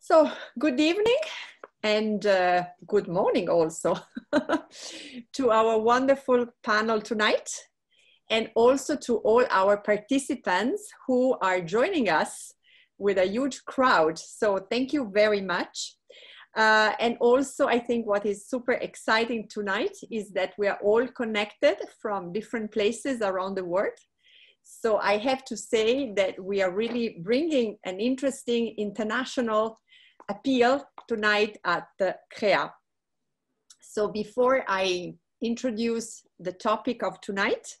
So, good evening and good morning also to our wonderful panel tonight, and also to all our participants who are joining us with a huge crowd. So thank you very much. And also, I think what is super exciting tonight is that we are all connected from different places around the world. So I have to say that we are really bringing an interesting international appeal tonight at the CREA. So before I introduce the topic of tonight,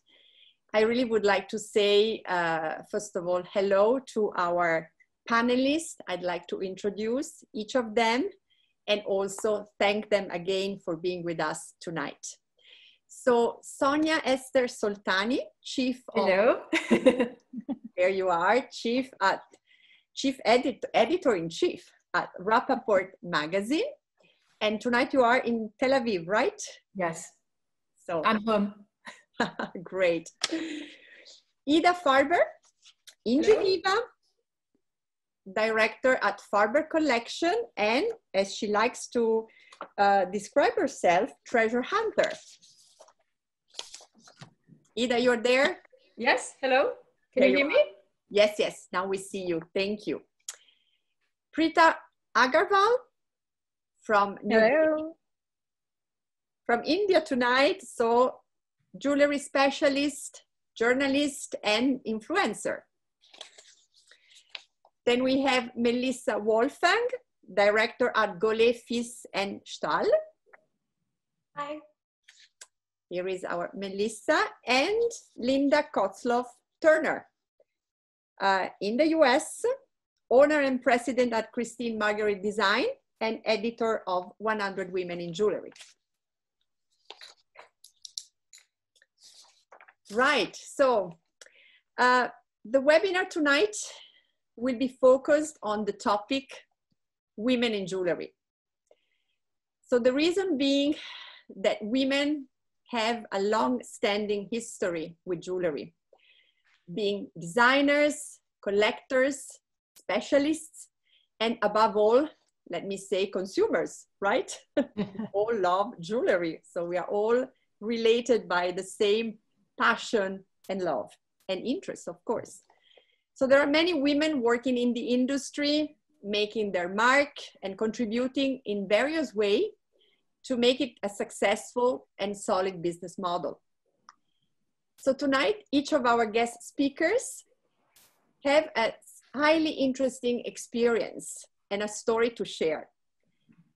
I really would like to say, first of all, hello to our panelists. I'd like to introduce each of them and also thank them again for being with us tonight. So Sonia Esther Soltani, Chief Hello. There you are, Chief Editor-in-Chief at Rappaport Magazine. And tonight you are in Tel Aviv, right? Yes. So I'm home. Great. Ida Farber in Hello. Geneva, Director at Farber Collection, and as she likes to describe herself, treasure hunter. Ida, you're there? Yes. Hello. Can you hear me? Yes, yes. Now we see you. Thank you. Preeta Agarwal from India tonight. So jewelry specialist, journalist, and influencer. Then we have Melissa Wolfgang, Director at Gollet, Fils and Stahl. Hi. Here is our Melissa, and Linda Kotzloff Turner in the US, owner and president at Christine Marguerite Design and editor of 100 Women in Jewelry. Right, so the webinar tonight will be focused on the topic women in jewelry. So the reason being that women have a long-standing history with jewelry, being designers, collectors, specialists, and above all, let me say consumers, right? All love jewelry. So we are all related by the same passion and love and interest, of course. So there are many women working in the industry, making their mark and contributing in various ways to make it a successful and solid business model. So tonight, each of our guest speakers have a highly interesting experience and a story to share,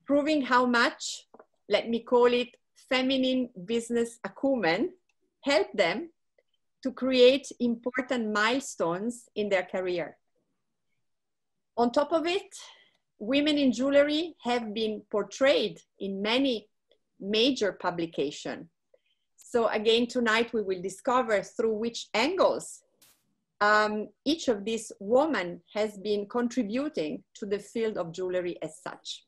proving how much, let me call it, feminine business acumen helped them to create important milestones in their career. On top of it, women in jewelry have been portrayed in many major publications. So again, tonight we will discover through which angles each of these women has been contributing to the field of jewelry as such.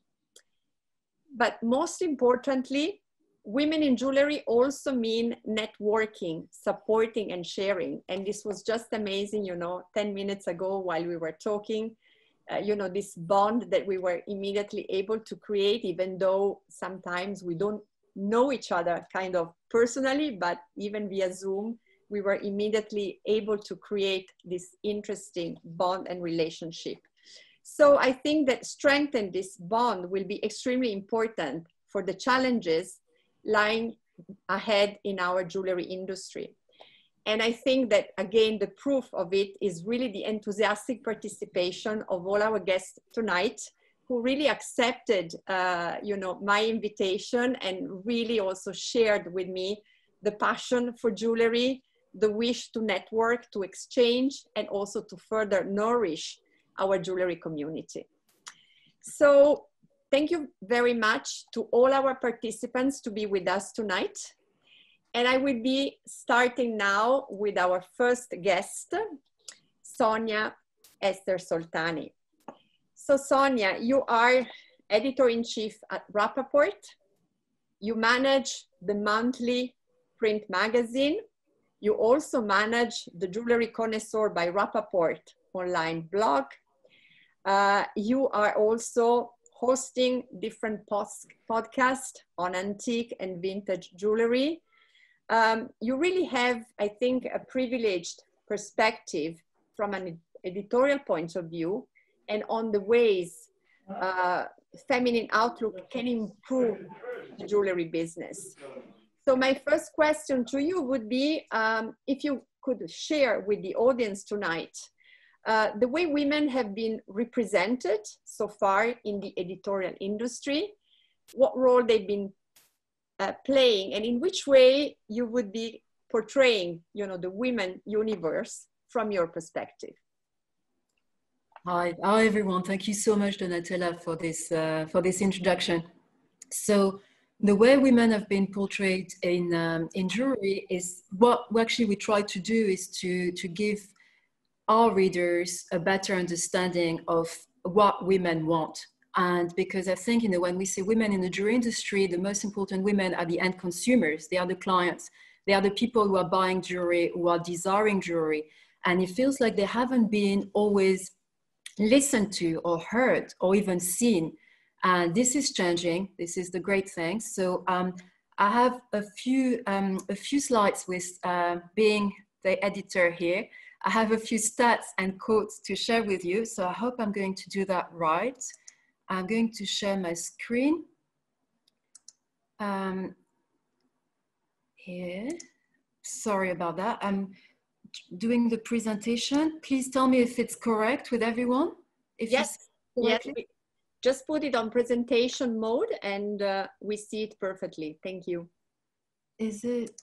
But most importantly, women in jewelry also mean networking, supporting and sharing. And this was just amazing, you know, 10 minutes ago while we were talking, you know, this bond that we were immediately able to create, even though sometimes we don't know each other kind of personally, but even via Zoom, we were immediately able to create this interesting bond and relationship. So I think that strengthening this bond will be extremely important for the challenges lying ahead in our jewelry industry. And I think that, again, the proof of it is really the enthusiastic participation of all our guests tonight, who really accepted, you know, my invitation and really also shared with me the passion for jewelry, the wish to network, to exchange, and also to further nourish our jewelry community. So thank you very much to all our participants to be with us tonight. And I will be starting now with our first guest, Sonia Esther Soltani. So Sonia, you are editor-in-chief at Rappaport. You manage the monthly print magazine. You also manage the Jewelry Connoisseur by Rappaport online blog. You are also hosting different podcasts on antique and vintage jewelry. You really have, I think, a privileged perspective from an editorial point of view and on the ways feminine outlook can improve the jewelry business. So my first question to you would be, if you could share with the audience tonight, the way women have been represented so far in the editorial industry, what role they've been playing, and in which way you would be portraying, you know, the women universe from your perspective. Hi everyone. Thank you so much, Donatella, for this introduction. So the way women have been portrayed in jewelry is what actually we try to do is to give our readers a better understanding of what women want. And because I think, you know, when we say women in the jewelry industry, the most important women are the end consumers. They are the clients. They are the people who are buying jewelry, who are desiring jewelry. And it feels like they haven't been always listened to or heard or even seen. And this is changing. This is the great thing. So I have a few slides with being the editor here. I have a few stats and quotes to share with you. So I hope I'm going to do that right. I'm going to share my screen here. Sorry about that. I'm doing the presentation. Please tell me if it's correct with everyone. If yes, yes. Just put it on presentation mode and we see it perfectly. Thank you. Is it?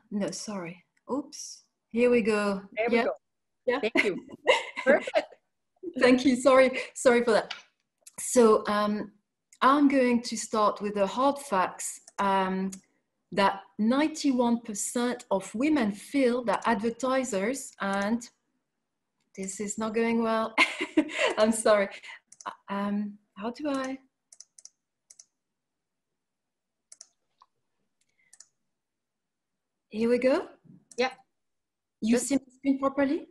No, sorry. Oops. Here we go. There we go. Yeah. Thank you. Perfect. Thank you. Sorry for that. So I'm going to start with the hard facts. That 91% of women feel that advertisers, and this is not going well. I'm sorry. How do I? Here we go. Yeah. You see the screen properly?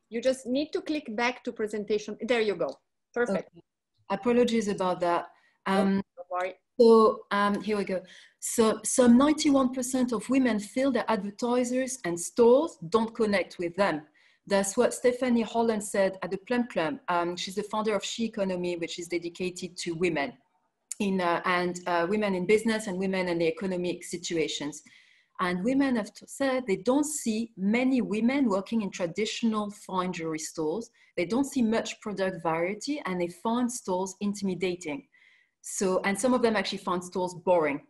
You just need to click back to presentation. There you go. Perfect. Okay. Apologies about that. Don't worry. So here we go. So some 91% of women feel that advertisers and stores don't connect with them. That's what Stephanie Holland said at the Plum Club. She's the founder of She Economy, which is dedicated to women women in business and women in the economic situations. And women have said they don't see many women working in traditional fine jewelry stores. They don't see much product variety and they find stores intimidating. So, and some of them actually find stores boring.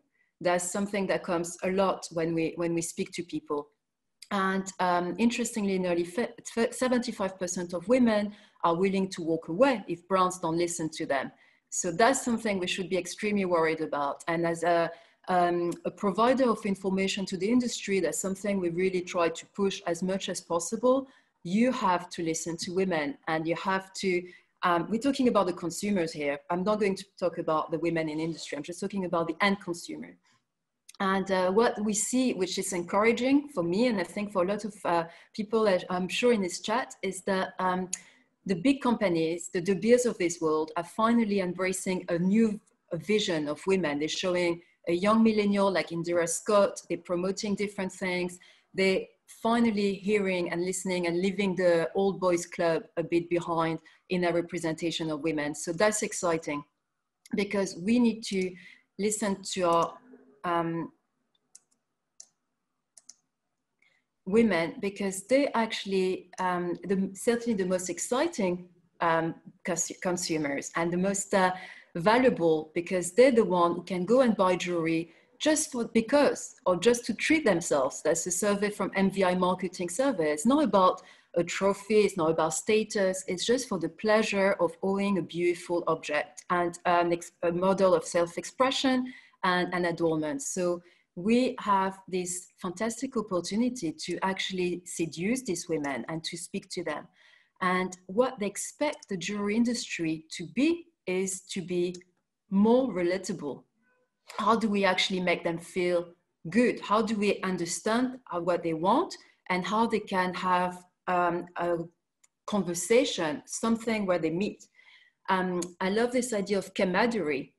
That's something that comes a lot when we speak to people. And interestingly, nearly 75% of women are willing to walk away if brands don't listen to them. So that's something we should be extremely worried about. And as a provider of information to the industry, that's something we really try to push as much as possible. You have to listen to women and you have to, we're talking about the consumers here. I'm not going to talk about the women in industry. I'm just talking about the end consumer. And what we see, which is encouraging for me, and I think for a lot of people, I'm sure in this chat, is that the big companies, the De Beers of this world, are finally embracing a new vision of women. They're showing a young millennial like Indira Scott. They're promoting different things. They're finally hearing and listening and leaving the old boys club a bit behind in a representation of women. So that's exciting because we need to listen to our women because they actually certainly the most exciting consumers and the most valuable because they're the one who can go and buy jewelry just because or just to treat themselves. That's a survey from MVI Marketing Survey. It's not about a trophy, it's not about status, it's just for the pleasure of owning a beautiful object and a model of self-expression and adornment. So we have this fantastic opportunity to actually seduce these women and to speak to them. And what they expect the jewelry industry to be is to be more relatable. How do we actually make them feel good? How do we understand what they want and how they can have a conversation, something where they meet? I love this idea of camaraderie.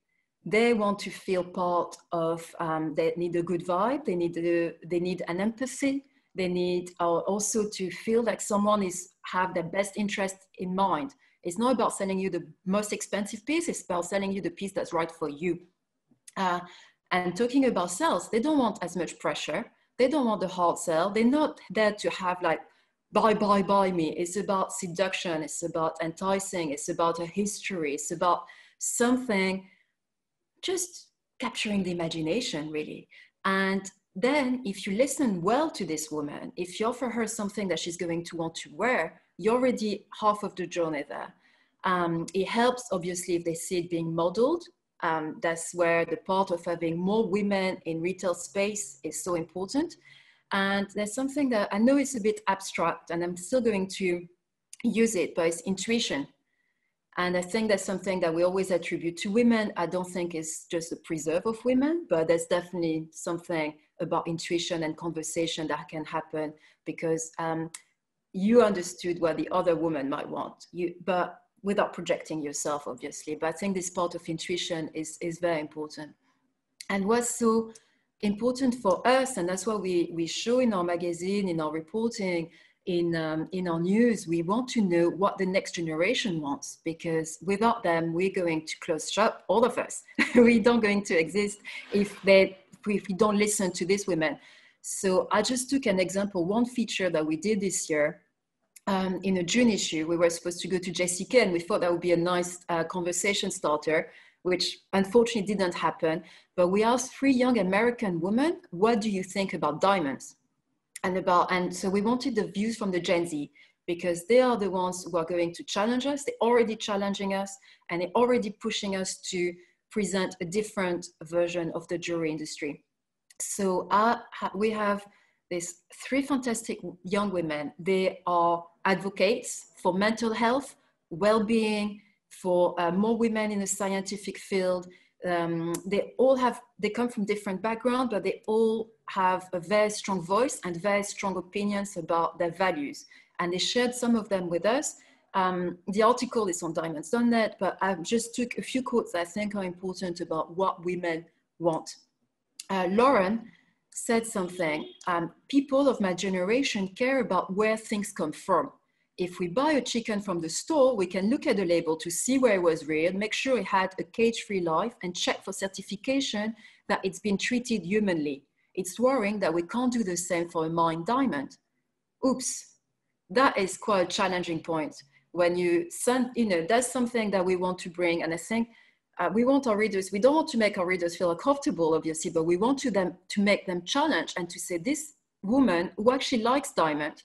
They want to feel part of, they need a good vibe, they need an empathy, they need also to feel like someone have their best interest in mind. It's not about selling you the most expensive piece, it's about selling you the piece that's right for you. And talking about sales, they don't want as much pressure. They don't want the hard sell. They're not there to have like, buy me. It's about seduction. It's about enticing. It's about a history. It's about something just capturing the imagination, really. And then if you listen well to this woman, if you offer her something that she's going to want to wear, you're already half of the journey there. It helps, obviously, if they see it being modeled. That's where the part of having more women in retail space is so important. And there's something that I know it's a bit abstract and I'm still going to use it, but it's intuition. And I think that's something that we always attribute to women. I don't think it's just a preserve of women, but there's definitely something about intuition and conversation that can happen because you understood what the other woman might want, but without projecting yourself, obviously. But I think this part of intuition is very important. And what's so important for us, and that's what we show in our magazine, in our reporting, in our news, we want to know what the next generation wants, because without them, we're going to close shop, all of us. We don't going to exist if we don't listen to these women. So I just took an example, one feature that we did this year. In a June issue, we were supposed to go to JCK and we thought that would be a nice conversation starter, which unfortunately didn't happen. But we asked 3 young American women, what do you think about diamonds? And so we wanted the views from the Gen Z, because they are the ones who are going to challenge us. They're already challenging us and they're already pushing us to present a different version of the jewelry industry. So we have these 3 fantastic young women. They are advocates for mental health, well-being, for more women in the scientific field. They come from different backgrounds, but they all have a very strong voice and very strong opinions about their values. And they shared some of them with us. The article is on diamonds.net, but I just took a few quotes that I think are important about what women want. Lauren said something, people of my generation care about where things come from. If we buy a chicken from the store, we can look at the label to see where it was reared, make sure it had a cage-free life, and check for certification that it's been treated humanly. It's worrying that we can't do the same for a mined diamond. Oops, that is quite a challenging point. When you send, that's something that we want to bring, and I think we want our readers, we don't want to make our readers feel uncomfortable, obviously, but we want to make them challenge and to say, this woman who actually likes diamond,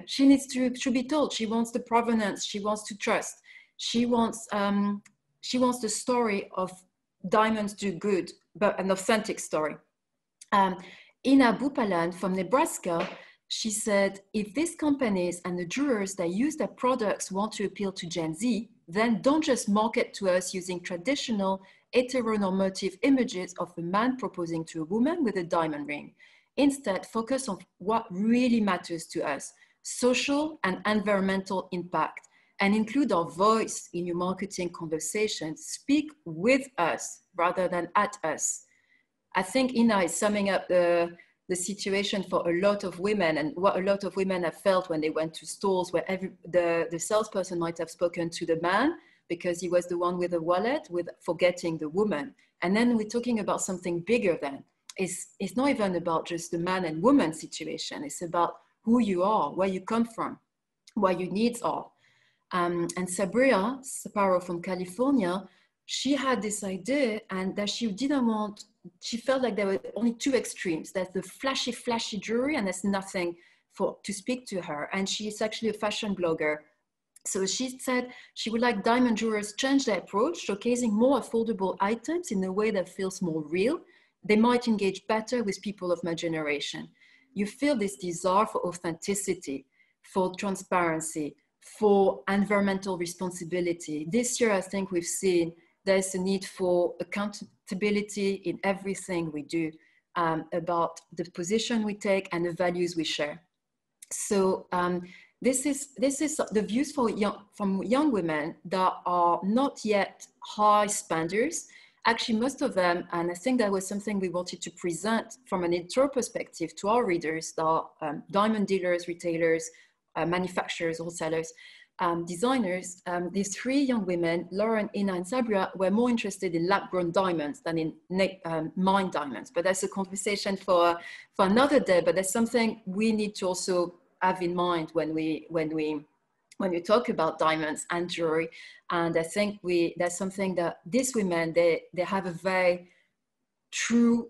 she needs to be told. She wants the provenance. She wants to trust. She wants the story of diamonds do good, but an authentic story. Ina Bupalan from Nebraska, she said, if these companies and the jewelers that use their products want to appeal to Gen Z, then don't just market to us using traditional heteronormative images of a man proposing to a woman with a diamond ring. Instead, focus on what really matters to us, social and environmental impact, and include our voice in your marketing conversations. Speak with us rather than at us. I think Ina is summing up the situation for a lot of women, and what a lot of women have felt when they went to stores where the salesperson might have spoken to the man because he was the one with the wallet, with forgetting the woman. And then we're talking about something bigger then. It's not even about just the man and woman situation. It's about who you are, where you come from, what your needs are. And Sabria Saparo from California, she had this idea, and that she felt like there were only 2 extremes. There's the flashy jewelry, and there's nothing to speak to her. And she's actually a fashion blogger. So she said she would like diamond jewelers change their approach, showcasing more affordable items in a way that feels more real. They might engage better with people of my generation. You feel this desire for authenticity, for transparency, for environmental responsibility. This year, I think we've seen there's a need for accountability in everything we do, about the position we take and the values we share. So this is the views from young women that are not yet high spenders. Actually, most of them, and I think that was something we wanted to present from an editorial perspective to our readers, that are diamond dealers, retailers, manufacturers, wholesalers, designers. These three young women, Lauren, Ina, and Sabria, were more interested in lab-grown diamonds than in mined diamonds. But that's a conversation for another day. But that's something we need to also have in mind when we talk about diamonds and jewelry. And I think that's something that these women, they have a very true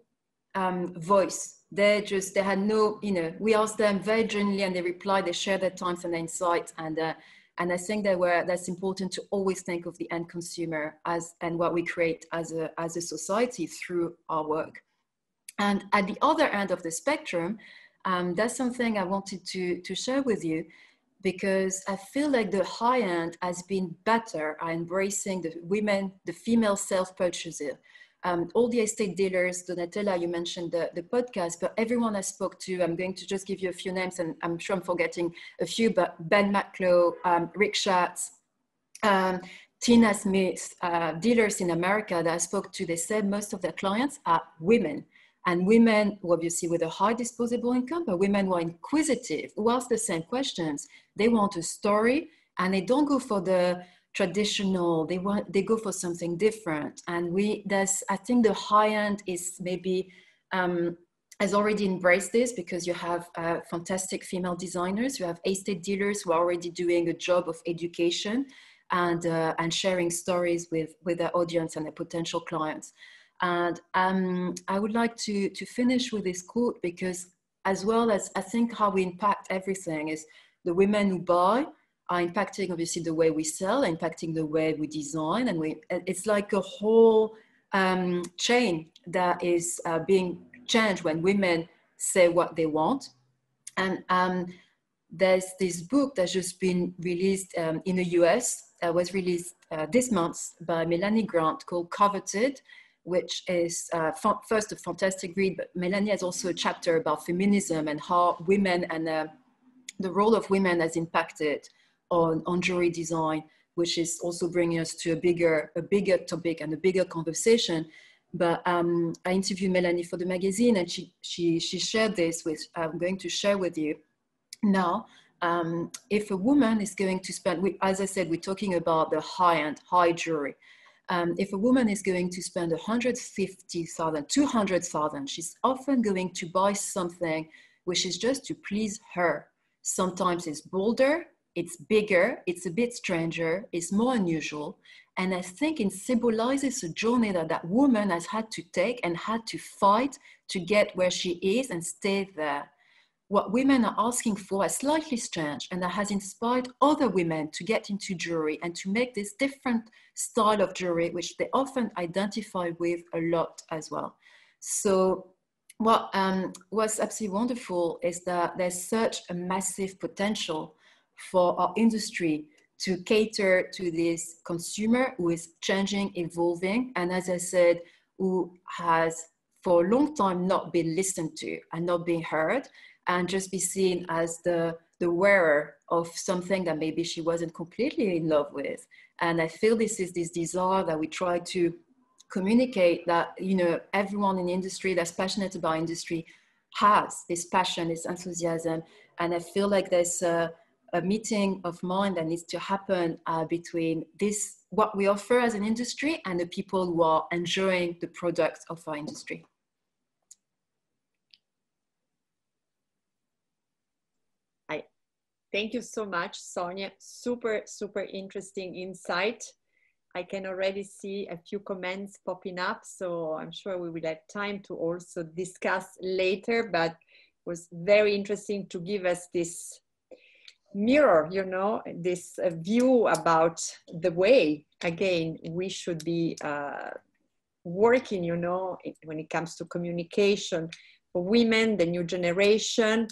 voice. They had no, we asked them very genuinely, and they replied, they shared their times and their insights. And I think that's important to always think of the end consumer and what we create as a society through our work. And at the other end of the spectrum, that's something I wanted to share with you, because I feel like the high end has been better at embracing the female self-purchaser. All the estate dealers, Donatella, you mentioned the podcast, but everyone I spoke to, I'm going to just give you a few names, and I'm sure I'm forgetting a few, but Ben Maclow, Rick Schatz, Tina Smith, dealers in America that I spoke to, they said most of their clients are women. And women, obviously with a high disposable income, but women who are inquisitive, who ask the same questions. They want a story, and they don't go for the traditional, they go for something different. And I think the high end is maybe, has already embraced this, because you have fantastic female designers, you have estate dealers who are already doing a job of education and sharing stories with their audience and their potential clients. And I would like to finish with this quote, because as well as I think how we impact everything is the women who buy are impacting obviously the way we sell, impacting the way we design, and it's like a whole chain that is being changed when women say what they want. And there's this book that's just been released in the US, was released this month by Melanie Grant, called Coveted, which is first a fantastic read, but Melanie has also a chapter about feminism and how women and the role of women has impacted on jewelry design, which is also bringing us to a bigger topic and a bigger conversation. But I interviewed Melanie for the magazine, and she shared this, which I'm going to share with you now. If a woman is going to spend, as I said, we're talking about the high-end, high jewelry. If a woman is going to spend 150,000, 200,000, she's often going to buy something which is just to please her. Sometimes it's bolder, it's bigger, it's a bit stranger, it's more unusual. And I think it symbolizes a journey that woman has had to take and had to fight to get where she is and stay there. What women are asking for is slightly strange, and that has inspired other women to get into jewelry and to make this different style of jewelry, which they often identify with a lot as well. So what's absolutely wonderful is that there's such a massive potential for our industry to cater to this consumer who is changing, evolving, and as I said, who has for a long time not been listened to and not been heard, and just be seen as the wearer of something that maybe she wasn't completely in love with. And I feel this is this desire that we try to communicate, that, you know, everyone in the industry that's passionate about industry has this passion, this enthusiasm. And I feel like there's a meeting of mind that needs to happen between this, what we offer as an industry, and the people who are enjoying the products of our industry. Thank you so much, Sonia. Super, super interesting insight. I can already see a few comments popping up, so I'm sure we will have time to also discuss later, but it was very interesting to give us this mirror, you know, this view about the way, again, we should be working, you know, when it comes to communication for women, the new generation.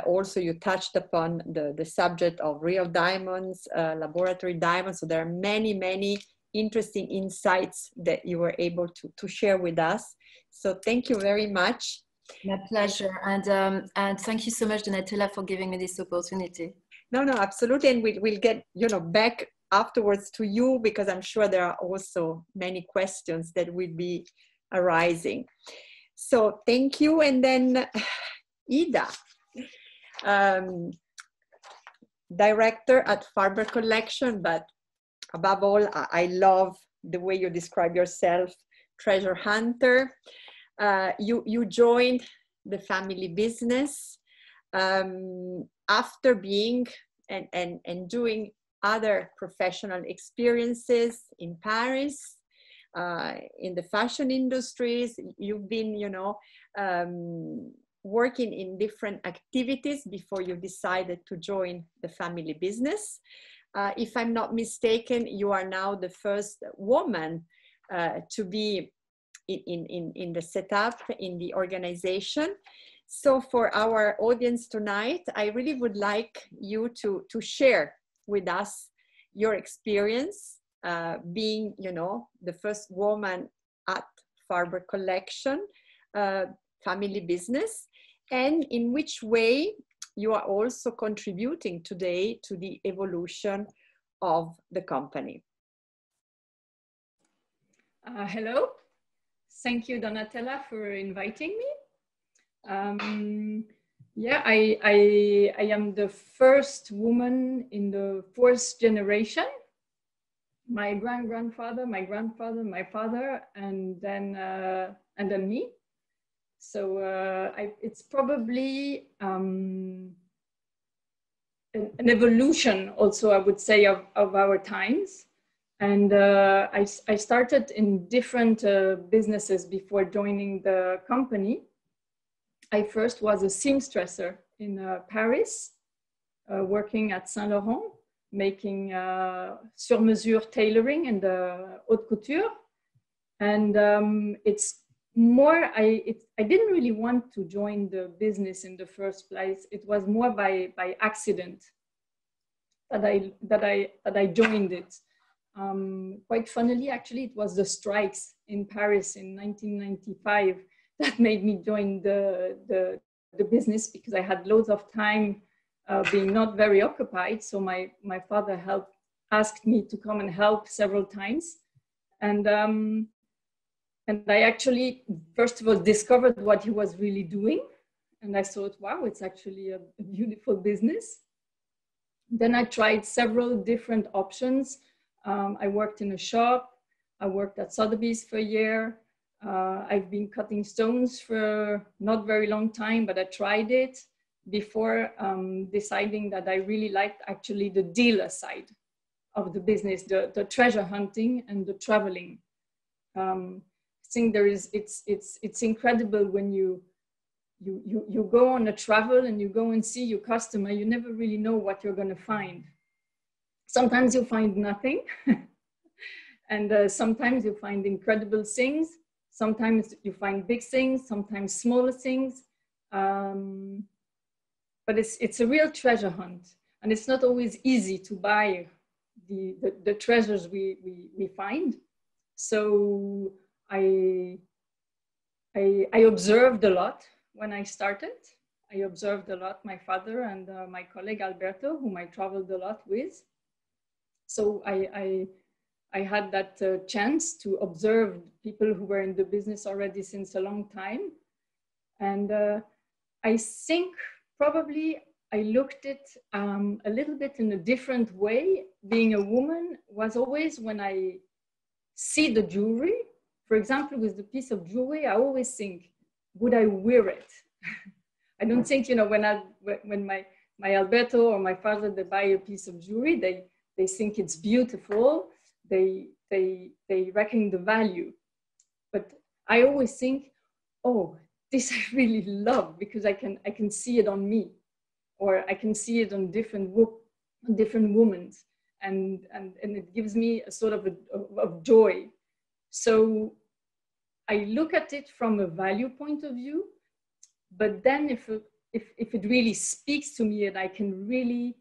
Also, you touched upon the subject of real diamonds, laboratory diamonds. So there are many, many interesting insights that you were able to share with us. So thank you very much. My pleasure. And thank you so much, Donatella, for giving me this opportunity. No, no, absolutely. And we'll get, back afterwards to you, because I'm sure there are also many questions that will be arising. So thank you. And then Ida, director at Farber Collection, but above all, I love the way you describe yourself, treasure hunter. You joined the family business after being and doing other professional experiences in Paris, in the fashion industries. You've been, working in different activities before you decided to join the family business. If I'm not mistaken, you are now the first woman to be in the setup, in the organization. So for our audience tonight, I really would like you to share with us your experience being, the first woman at Farber Collection family business, and in which way you are also contributing today to the evolution of the company. Hello. Thank you, Donatella, for inviting me. Yeah, I am the first woman in the fourth generation. My grandfather, my grandfather, my father, and then me. So it's probably an evolution also, I would say, of our times. And I started in different businesses before joining the company. I first was a seamstresser in Paris, working at Saint Laurent, making sur-mesure tailoring and haute couture. And it's more, I didn't really want to join the business in the first place. It was more by accident that I joined it. Quite funnily, actually, it was the strikes in Paris in 1995 that made me join the business, because I had loads of time being not very occupied. So my father asked me to come and help several times. And I actually, first of all, discovered what he was really doing. And I thought, wow, it's actually a beautiful business. Then I tried several different options. I worked in a shop. I worked at Sotheby's for a year. I've been cutting stones for not very long time, but I tried it before deciding that I really liked actually the dealer side of the business, the treasure hunting and the traveling. I think it's incredible when you go on a travel and you go and see your customer, you never really know what you're going to find. Sometimes you find nothing. And sometimes you find incredible things. Sometimes you find big things, sometimes smaller things. But it's a real treasure hunt. And it's not always easy to buy the treasures we find. So I observed a lot when I started. I observed a lot my father and my colleague Alberto, whom I traveled a lot with. So I had that chance to observe people who were in the business already since a long time. And I think probably I looked at it a little bit in a different way. Being a woman was always when I see the jewelry, for example, with the piece of jewelry, I always think, would I wear it? I don't think, when my Alberto or my father, they buy a piece of jewelry, they think it's beautiful. They reckon the value. But I always think, oh, this I really love, because I can see it on me, or I can see it on different women, and it gives me a sort of joy. So I look at it from a value point of view, but then if it really speaks to me and I can really,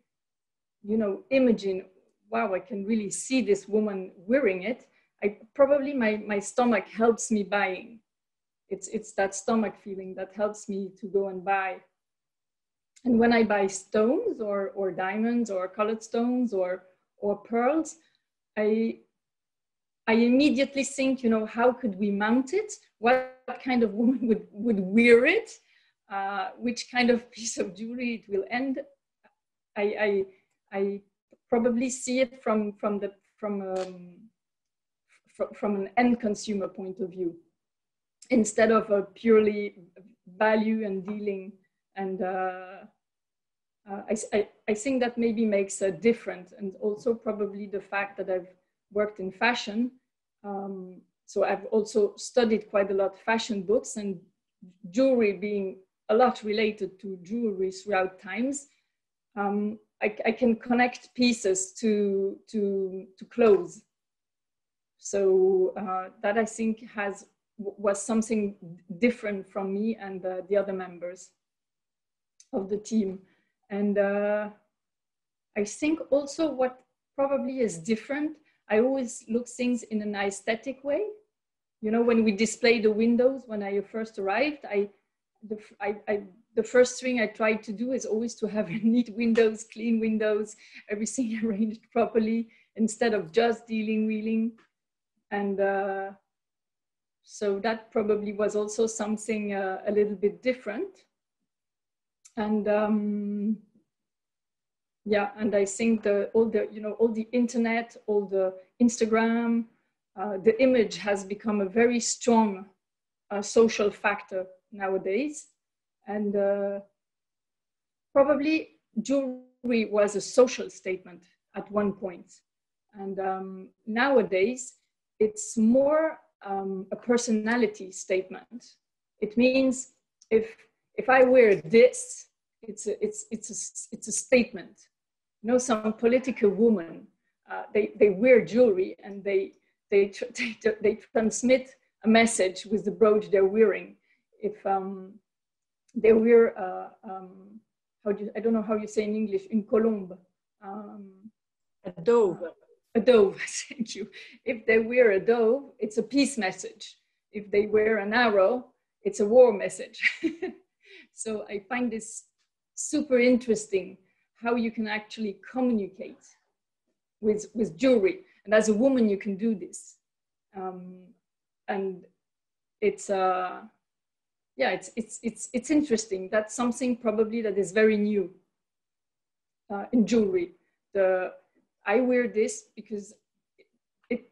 imagine, wow, I can really see this woman wearing it, probably my stomach helps me buying. It's that stomach feeling that helps me to go and buy. And when I buy stones or diamonds or colored stones or pearls, I immediately think, you know, how could we mount it? What kind of woman would wear it? Which kind of piece of jewelry it will end? I probably see it from an end consumer point of view, instead of a purely value and dealing. And I think that maybe makes a difference. And also probably the fact that I've worked in fashion. So I've also studied quite a lot of fashion books, and jewelry being a lot related to jewelry throughout times. I can connect pieces to clothes. So that I think was something different from me and the other members of the team. And I think also what probably is different, I always look things in an aesthetic way. You know, when we display the windows, when I first arrived, the first thing I tried to do is always to have neat windows, clean windows, everything arranged properly, instead of just wheeling. And so that probably was also something a little bit different. And yeah, and I think all the internet, all the Instagram, the image has become a very strong social factor nowadays. And probably jewelry was a social statement at one point. And nowadays, it's more a personality statement. It means if I wear this, it's a statement. You know, some political women, they wear jewelry and they transmit a message with the brooch they're wearing. If they wear I don't know how you say in English, une colombe, a dove. A dove, thank you. If they wear a dove, it's a peace message. If they wear an arrow, it's a war message. So I find this super interesting, how you can actually communicate with jewelry. And as a woman, you can do this. And it's it's interesting. That's something probably that is very new in jewelry. I wear this because it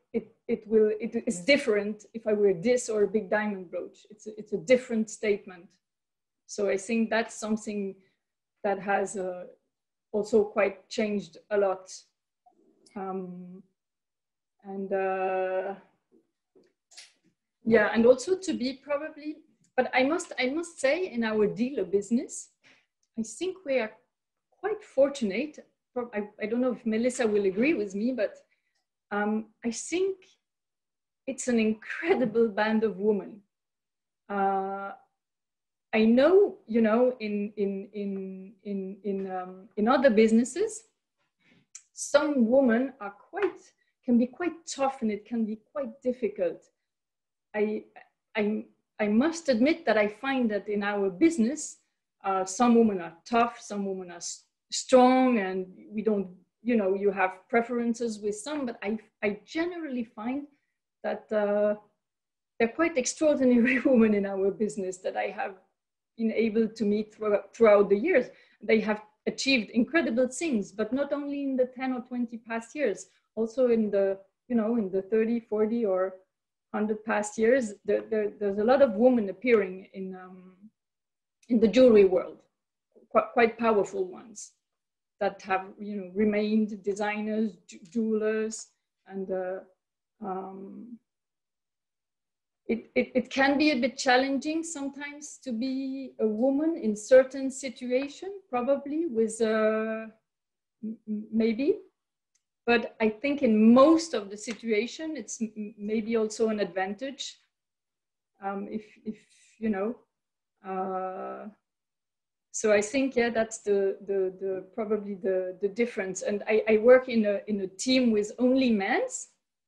is different if I wear this or a big diamond brooch. It's a different statement. So I think that's something that has also quite changed a lot. Yeah, and also to be probably, but I must say, in our dealer business, I think we are quite fortunate. I don't know if Melissa will agree with me, but I think it's an incredible band of women. I know, you know, in other businesses, some women can be quite tough, and it can be quite difficult. I must admit that I find that in our business, some women are tough, some women are strong, and we don't, you know, you have preferences with some, but I generally find that they're quite extraordinary women in our business that I have been able to meet throughout the years. They have achieved incredible things, but not only in the 10 or 20 past years, also in the, you know, in the 30, 40 or 100 past years, there's a lot of women appearing in the jewelry world, quite powerful ones that have, you know, remained designers, jewelers, and it can be a bit challenging sometimes to be a woman in certain situation, probably with maybe, but I think in most of the situation, it's maybe also an advantage if you know. So I think, yeah, that's probably the difference. And I work in a team with only men.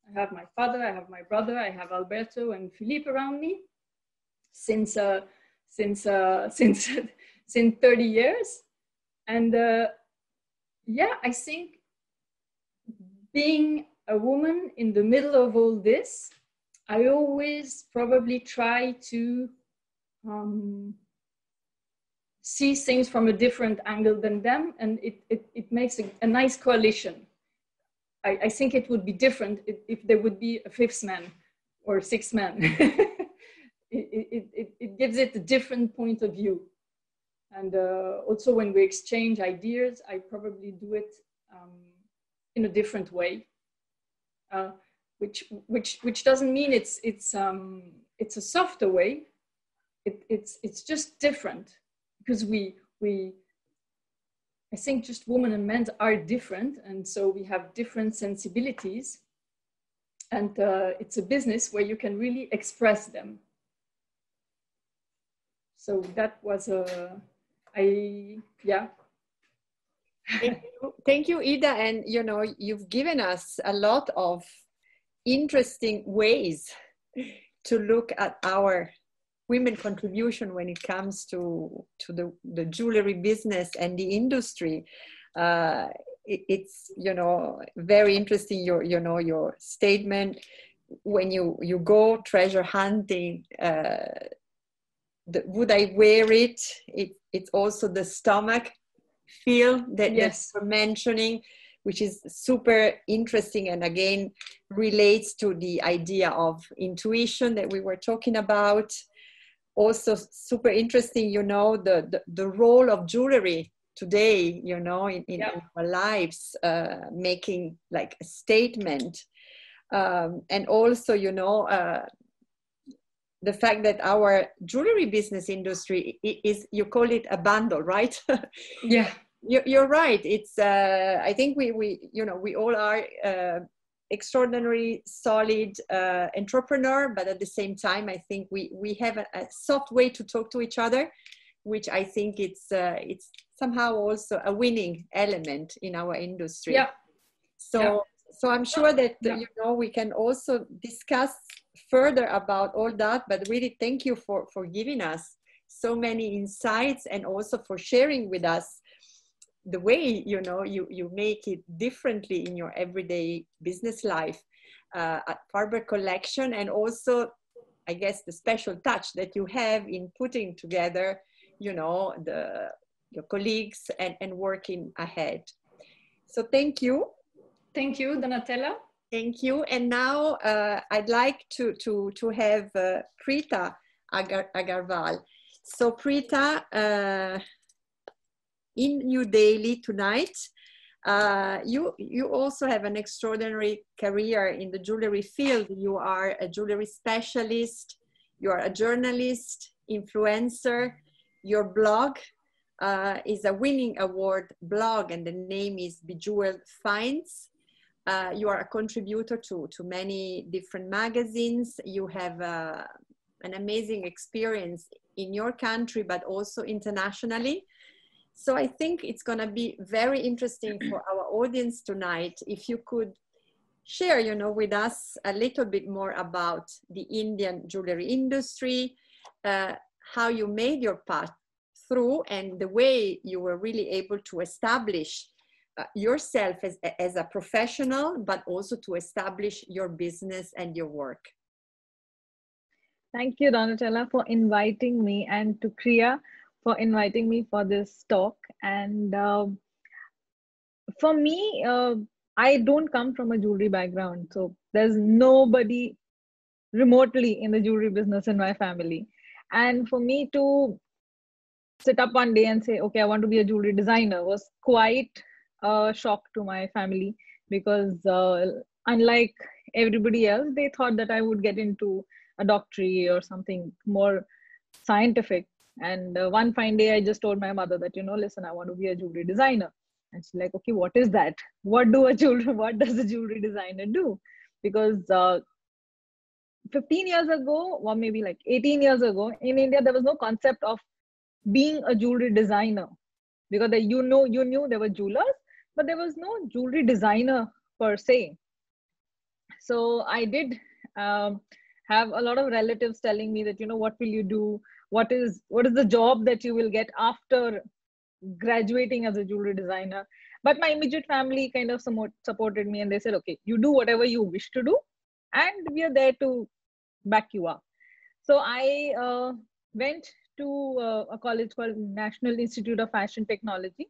I have my father, I have my brother, I have Alberto and Philippe around me since 30 years. And yeah, I think being a woman in the middle of all this, I always probably try to see things from a different angle than them, and it makes a nice coalition. I think it would be different if there would be a fifth man or sixth man. It gives it a different point of view. And also when we exchange ideas, I probably do it in a different way, which doesn't mean it's a softer way. It's just different, because I think just women and men are different, and so we have different sensibilities, and it's a business where you can really express them. So that was yeah. Thank you, Ida. And you know, you've given us a lot of interesting ways to look at our women contribution when it comes to the jewelry business and the industry. It's, you know, very interesting, your statement when you go treasure hunting. Would I wear it? It's also the stomach feel that, yes, that we're mentioning, which is super interesting, and again relates to the idea of intuition that we were talking about. Also super interesting, you know, the role of jewelry today, you know, in our lives, making like a statement. And also, you know, the fact that our jewelry business industry is, you call it a bundle, right? Yeah. You're right. It's, I think we you know, we all are extraordinarily solid entrepreneur, but at the same time, I think we have a soft way to talk to each other, which I think it's somehow also a winning element in our industry. Yeah. So I'm sure that you know, we can also discuss further about all that, but really thank you for giving us so many insights, and also for sharing with us the way, you know, you make it differently in your everyday business life at Farber Collection, and also, I guess, the special touch that you have in putting together, you know, your colleagues and working ahead. So thank you. Thank you, Donatella. Thank you. And now I'd like to have Preeta Agarwal. So Preeta, in New Delhi tonight, you also have an extraordinary career in the jewelry field. You are a jewelry specialist, you are a journalist, influencer. Your blog is a winning award blog, and the name is Bejeweled Finds. You are a contributor to many different magazines. You have an amazing experience in your country, but also internationally. So I think it's going to be very interesting for our audience tonight if you could share, you know, with us a little bit more about the Indian jewelry industry, how you made your path through, and the way you were really able to establish yourself as a professional, but also to establish your business and your work. Thank you, Donatella, for inviting me, and to CREA for inviting me for this talk. And for me, I don't come from a jewelry background, so there's nobody remotely in the jewelry business in my family. And for me to sit up one day and say, okay, I want to be a jewelry designer, was quite a shock to my family, because unlike everybody else, they thought that I would get into a doctorate or something more scientific. And one fine day, I just told my mother that, you know, listen, I want to be a jewelry designer. And she's like, okay, what is that? What does a jewelry designer do? Because 15 years ago, or maybe like 18 years ago, in India, there was no concept of being a jewelry designer, because you knew there were jewelers, but there was no jewelry designer per se. So I did have a lot of relatives telling me that, you know, what will you do? What is the job that you will get after graduating as a jewelry designer. But my immediate family kind of somewhat supported me, and they said, okay, you do whatever you wish to do, and we are there to back you up. So I went to a college called National Institute of Fashion Technology.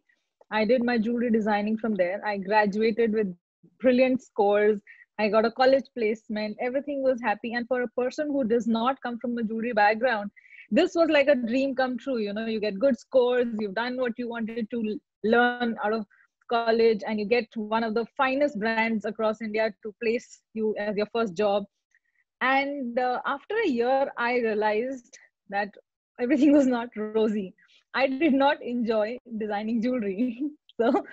I did my jewelry designing from there. I graduated with brilliant scores. I got a college placement. Everything was happy. And for a person who does not come from a jewelry background, this was like a dream come true. You know, you get good scores, you've done what you wanted to learn out of college, and you get one of the finest brands across India to place you as your first job. And after a year, I realized that everything was not rosy. I did not enjoy designing jewelry. So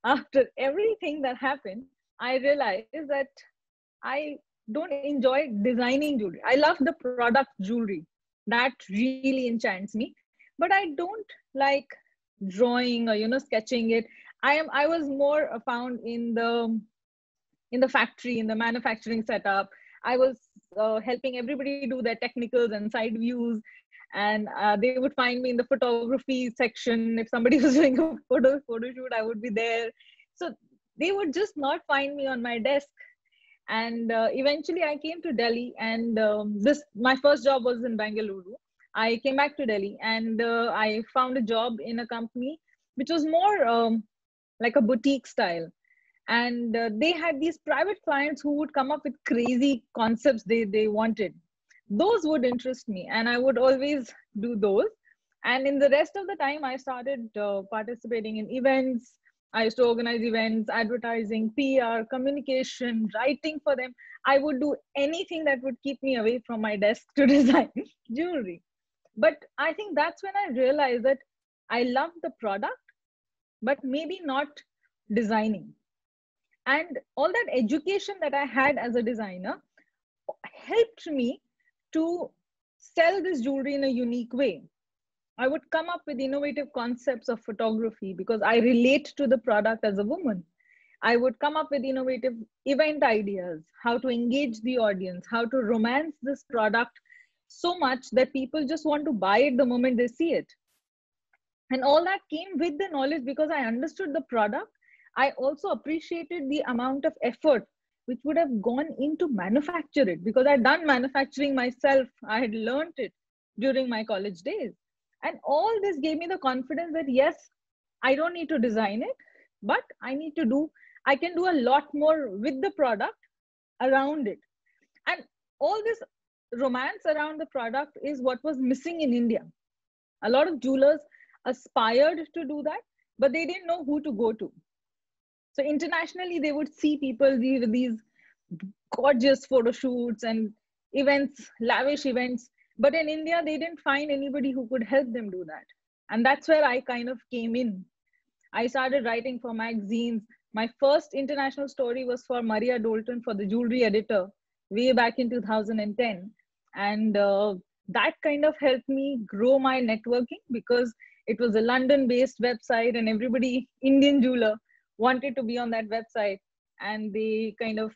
after everything that happened, I realized that I don't enjoy designing jewelry. I love the product jewelry. That really enchants me. But I don't like drawing or, you know, sketching it. I was more found in the factory, in the manufacturing setup. I was helping everybody do their technicals and side views, and they would find me in the photography section. If somebody was doing a photo shoot, I would be there. So they would just not find me on my desk. And eventually I came to Delhi, and this my first job was in Bangalore. I came back to Delhi, and I found a job in a company which was more like a boutique style. And they had these private clients who would come up with crazy concepts they wanted. Those would interest me, and I would always do those. And in the rest of the time, I started participating in events. I used to organize events, advertising, PR, communication, writing for them. I would do anything that would keep me away from my desk to design jewelry. But I think that's when I realized that I love the product, but maybe not designing. And all that education that I had as a designer helped me to sell this jewelry in a unique way. I would come up with innovative concepts of photography because I relate to the product as a woman. I would come up with innovative event ideas, how to engage the audience, how to romance this product so much that people just want to buy it the moment they see it. And all that came with the knowledge because I understood the product. I also appreciated the amount of effort which would have gone into manufacture it, because I'd done manufacturing myself. I had learned it during my college days. And all this gave me the confidence that yes, I don't need to design it, but I can do a lot more with the product around it. And all this romance around the product is what was missing in India. A lot of jewelers aspired to do that, but they didn't know who to go to. So internationally, they would see people with these gorgeous photo shoots and events, lavish events. But in India, they didn't find anybody who could help them do that. And that's where I kind of came in. I started writing for magazines. My first international story was for Maria Dolton for the Jewelry Editor way back in 2010. And that kind of helped me grow my networking because it was a London-based website and everybody, Indian jeweler, wanted to be on that website. And they kind of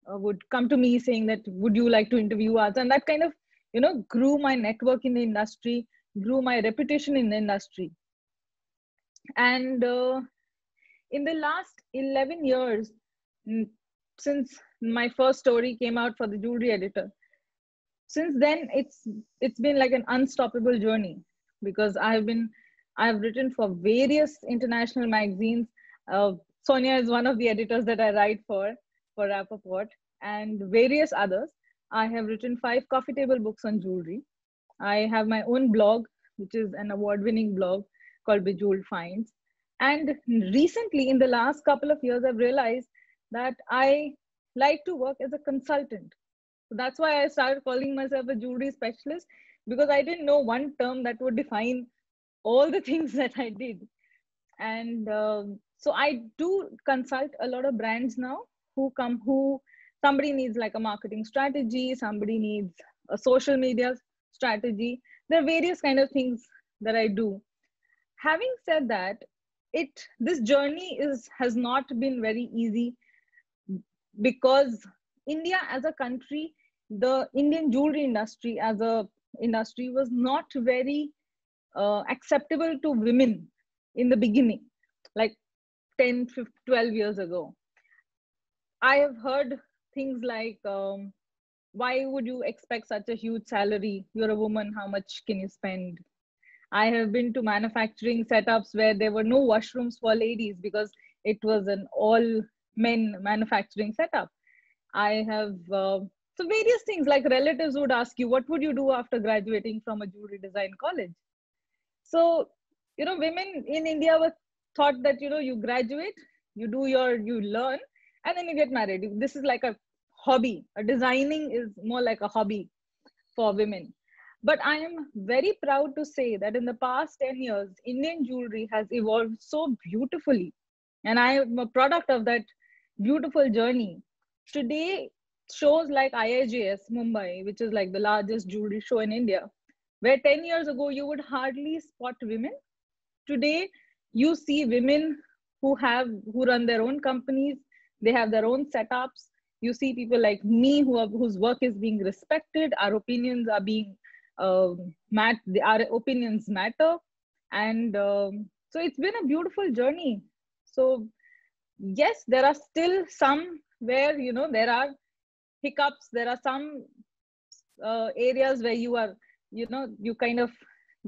would come to me saying that, would you like to interview us? And that kind of, you know, grew my network in the industry, grew my reputation in the industry. And in the last 11 years, since my first story came out for the Jewelry Editor, since then it's been like an unstoppable journey, because I've written for various international magazines. Sonia is one of the editors that I write for Rappaport, and various others. I have written 5 coffee table books on jewelry. I have my own blog, which is an award-winning blog called Bejeweled Finds. And recently, in the last couple of years, I've realized that I like to work as a consultant. So that's why I started calling myself a jewelry specialist, because I didn't know one term that would define all the things that I did. And so I do consult a lot of brands now who somebody needs like a marketing strategy, somebody needs a social media strategy. There are various kind of things that I do. Having said that, this journey has not been very easy, because India as a country, the Indian jewelry industry as a industry was not very acceptable to women. in the beginning, like 10, 15, 12 years ago. I have heard things like, why would you expect such a huge salary? You're a woman, how much can you spend? I have been to manufacturing setups where there were no washrooms for ladies because it was an all men manufacturing setup. I have, so various things, like relatives would ask you, what would you do after graduating from a jewelry design college? So, women in India were thought that, you graduate, you learn, and then you get married. This is like a hobby. A designing is more like a hobby for women. But I am very proud to say that in the past 10 years, Indian jewelry has evolved so beautifully. And I am a product of that beautiful journey. Today, shows like IIJS Mumbai, which is like the largest jewelry show in India, where 10 years ago you would hardly spot women, today you see women who run their own companies, they have their own setups. You see people like me whose work is being respected, our opinions are being our opinions matter. And so it's been a beautiful journey. So yes, there are still some where there are hiccups, there are some areas where you kind of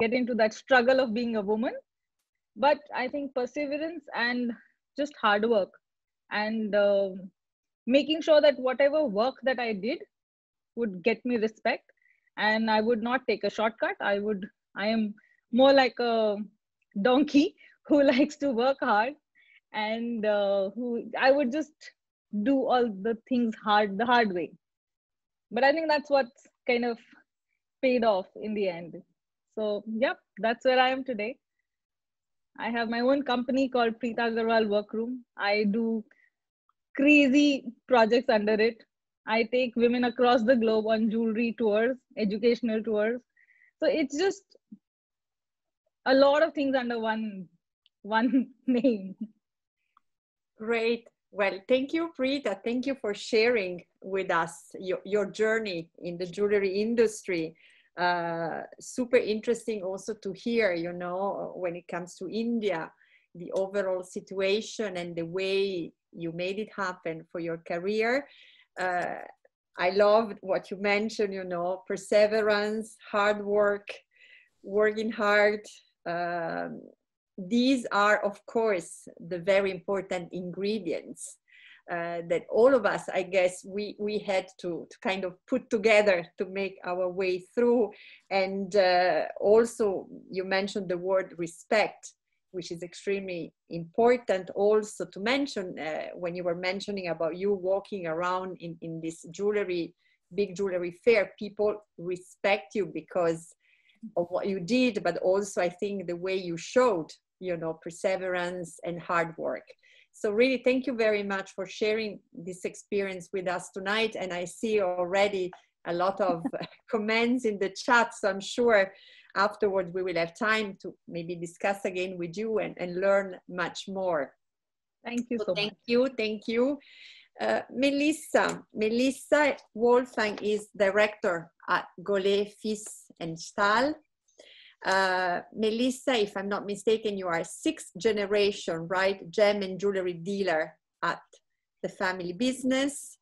get into that struggle of being a woman. But I think perseverance and just hard work and making sure that whatever work that I did would get me respect, and I would not take a shortcut. I am more like a donkey who likes to work hard, and who I would just do all the things the hard way. But I think that's what's kind of paid off in the end. So yep, that's where I am today. I have my own company called Preeta Agarwal Workroom. I do crazy projects under it. I take women across the globe on jewelry tours, educational tours. So it's just a lot of things under one name. Great. Well, thank you, Preeta. Thank you for sharing with us your journey in the jewelry industry. Super interesting also to hear, when it comes to India, the overall situation and the way you made it happen for your career. I loved what you mentioned, perseverance, hard work, working hard. These are, of course, the very important ingredients that all of us, I guess, we had to kind of put together to make our way through. And also, you mentioned the word respect, which is extremely important also to mention when you were mentioning about you walking around in this big jewelry fair. People respect you because of what you did, but also I think the way you showed perseverance and hard work. So really, thank you very much for sharing this experience with us tonight. And I see already a lot of comments in the chat. So I'm sure afterwards we will have time to maybe discuss again with you and learn much more. Thank you so much. Thank you. Melissa Wolfgang is director at Gollet Fils and Stahl. Melissa, if I'm not mistaken, you are 6th generation, right? Gem and jewelry dealer at the family business.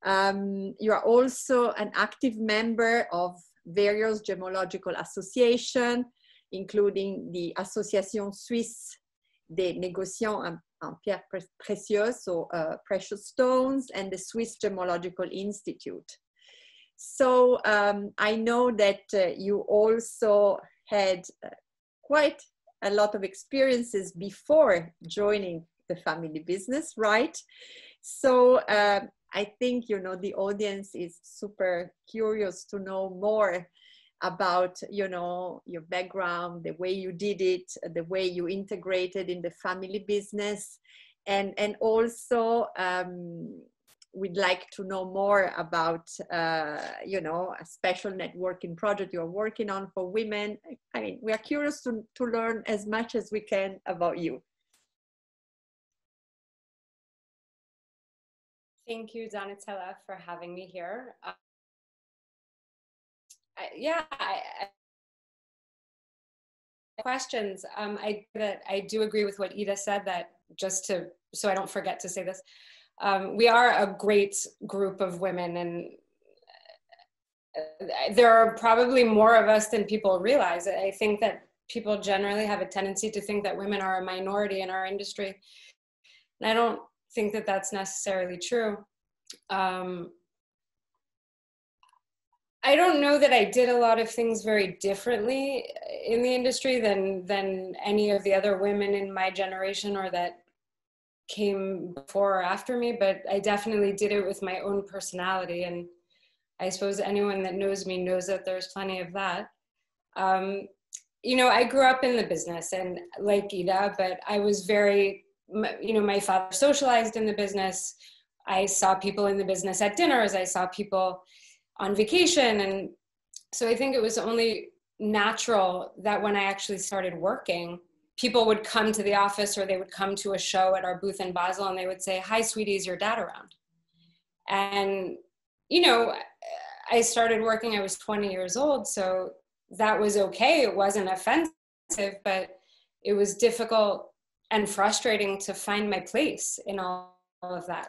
You are also an active member of various gemological associations, including the Association Suisse des Négociants en Pierres Précieuses, so precious stones, and the Swiss Gemological Institute. So I know that you also had quite a lot of experiences before joining the family business, right? So I think, the audience is super curious to know more about, your background, the way you did it, the way you integrated in the family business. And also, we'd like to know more about, a special networking project you're working on for women. I mean, we are curious to learn as much as we can about you. Thank you, Donatella, for having me here. questions. I do agree with what Ida said, that so I don't forget to say this, we are a great group of women, and there are probably more of us than people realize. I think that people generally have a tendency to think that women are a minority in our industry. And I don't think that that's necessarily true. I don't know that I did a lot of things very differently in the industry than any of the other women in my generation or that came before or after me, but I definitely did it with my own personality. And I suppose anyone that knows me knows that there's plenty of that. You know, I grew up in the business, and like Ida, but I was very, you know, my father socialized in the business. I saw people in the business at dinners. I saw people on vacation. And so I think it was only natural that when I actually started working, people would come to the office or they would come to a show at our booth in Basel and they would say, "Hi, sweetie, is your dad around?" And, you know, I started working, I was 20 years old. So that was okay. It wasn't offensive, but it was difficult and frustrating to find my place in all of that.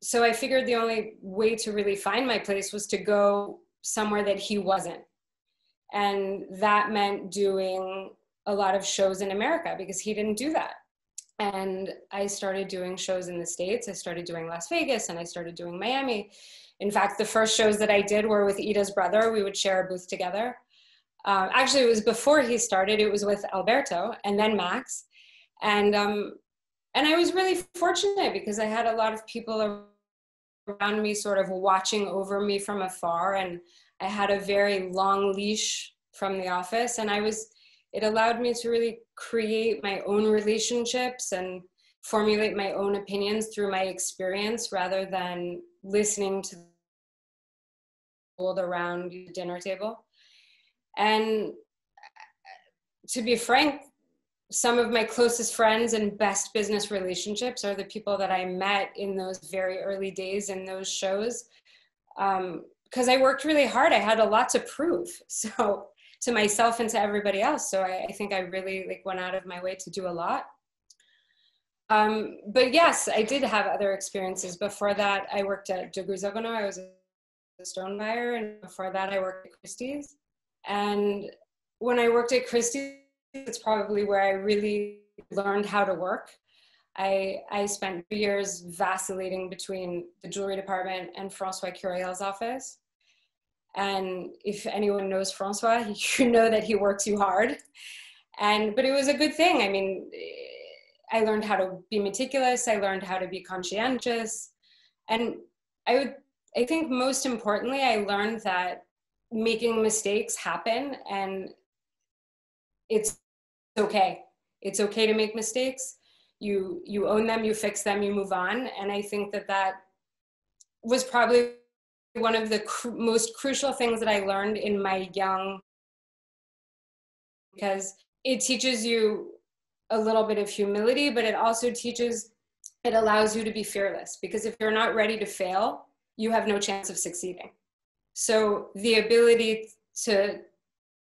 So I figured the only way to really find my place was to go somewhere that he wasn't. And that meant doing a lot of shows in America because he didn't do that. And I started doing shows in the States. I started doing Las Vegas and I started doing Miami. In fact, the first shows that I did were with Ida's brother. We would share a booth together. Actually, it was before he started. It was with Alberto and then Max. And I was really fortunate because I had a lot of people around me sort of watching over me from afar. And I had a very long leash from the office. And it allowed me to really create my own relationships and formulate my own opinions through my experience rather than listening to around the dinner table. And to be frank, some of my closest friends and best business relationships are the people that I met in those very early days in those shows. Because I worked really hard. I had a lot to prove. So to myself and to everybody else. So I think I really went out of my way to do a lot. But yes, I did have other experiences. Before that, I worked at De Gouzagono. I was a stone buyer. And before that, I worked at Christie's. And when I worked at Christie's, it's probably where I really learned how to work. I spent 2 years vacillating between the jewelry department and Francois Curiel's office. And if anyone knows Francois, you know that he works you hard. But it was a good thing. I mean, I learned how to be meticulous. I learned how to be conscientious. And I think most importantly, I learned that making mistakes happen and it's okay. It's okay to make mistakes. You own them, you fix them, you move on. And I think that was probably one of the most crucial things that I learned in my young, because it teaches you a little bit of humility, but it also it allows you to be fearless, because if you're not ready to fail, you have no chance of succeeding. So the ability to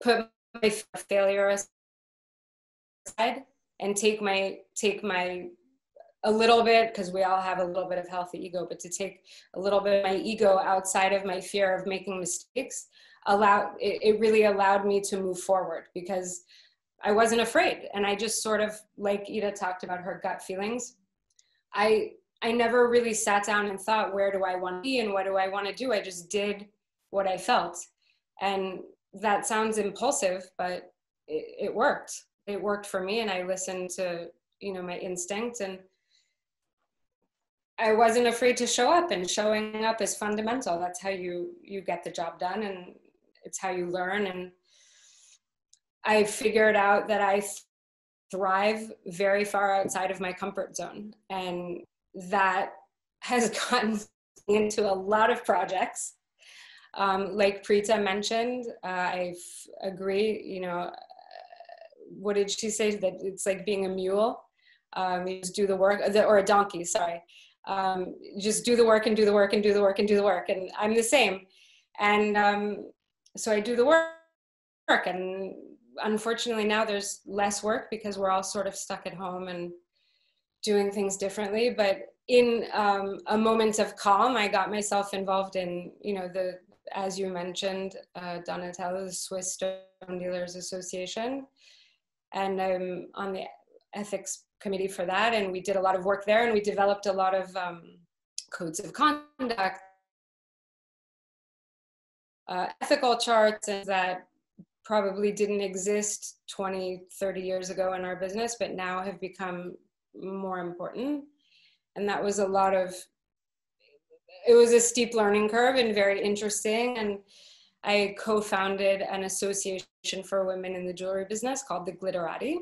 put my failure aside and take my a little bit, because we all have a little bit of healthy ego, but to take a little bit of my ego outside of my fear of making mistakes, it really allowed me to move forward, because I wasn't afraid. And I just sort of, like Ida talked about her gut feelings, I never really sat down and thought, where do I want to be and what do I want to do? I just did what I felt. And that sounds impulsive, but it worked. It worked for me, and I listened to, my instinct, and I wasn't afraid to show up, and showing up is fundamental. That's how you get the job done, and it's how you learn. And I figured out that I thrive very far outside of my comfort zone, and that has gotten into a lot of projects. Like Preeta mentioned, I agree, what did she say? That it's like being a mule. You just do the work, or a donkey, sorry. Just do the work and do the work and do the work and do the work. And I'm the same. And so I do the work, and unfortunately now there's less work because we're all sort of stuck at home and doing things differently. But in a moment of calm, I got myself involved in, you know, as you mentioned, Donatella, the Swiss Stone Dealers Association. And I'm on the ethics committee for that. And we did a lot of work there, and we developed a lot of codes of conduct, ethical charts, and that probably didn't exist 20, 30 years ago in our business, but now have become more important. And that was it was a steep learning curve and very interesting. And I co-founded an association for women in the jewelry business called the Glitterati.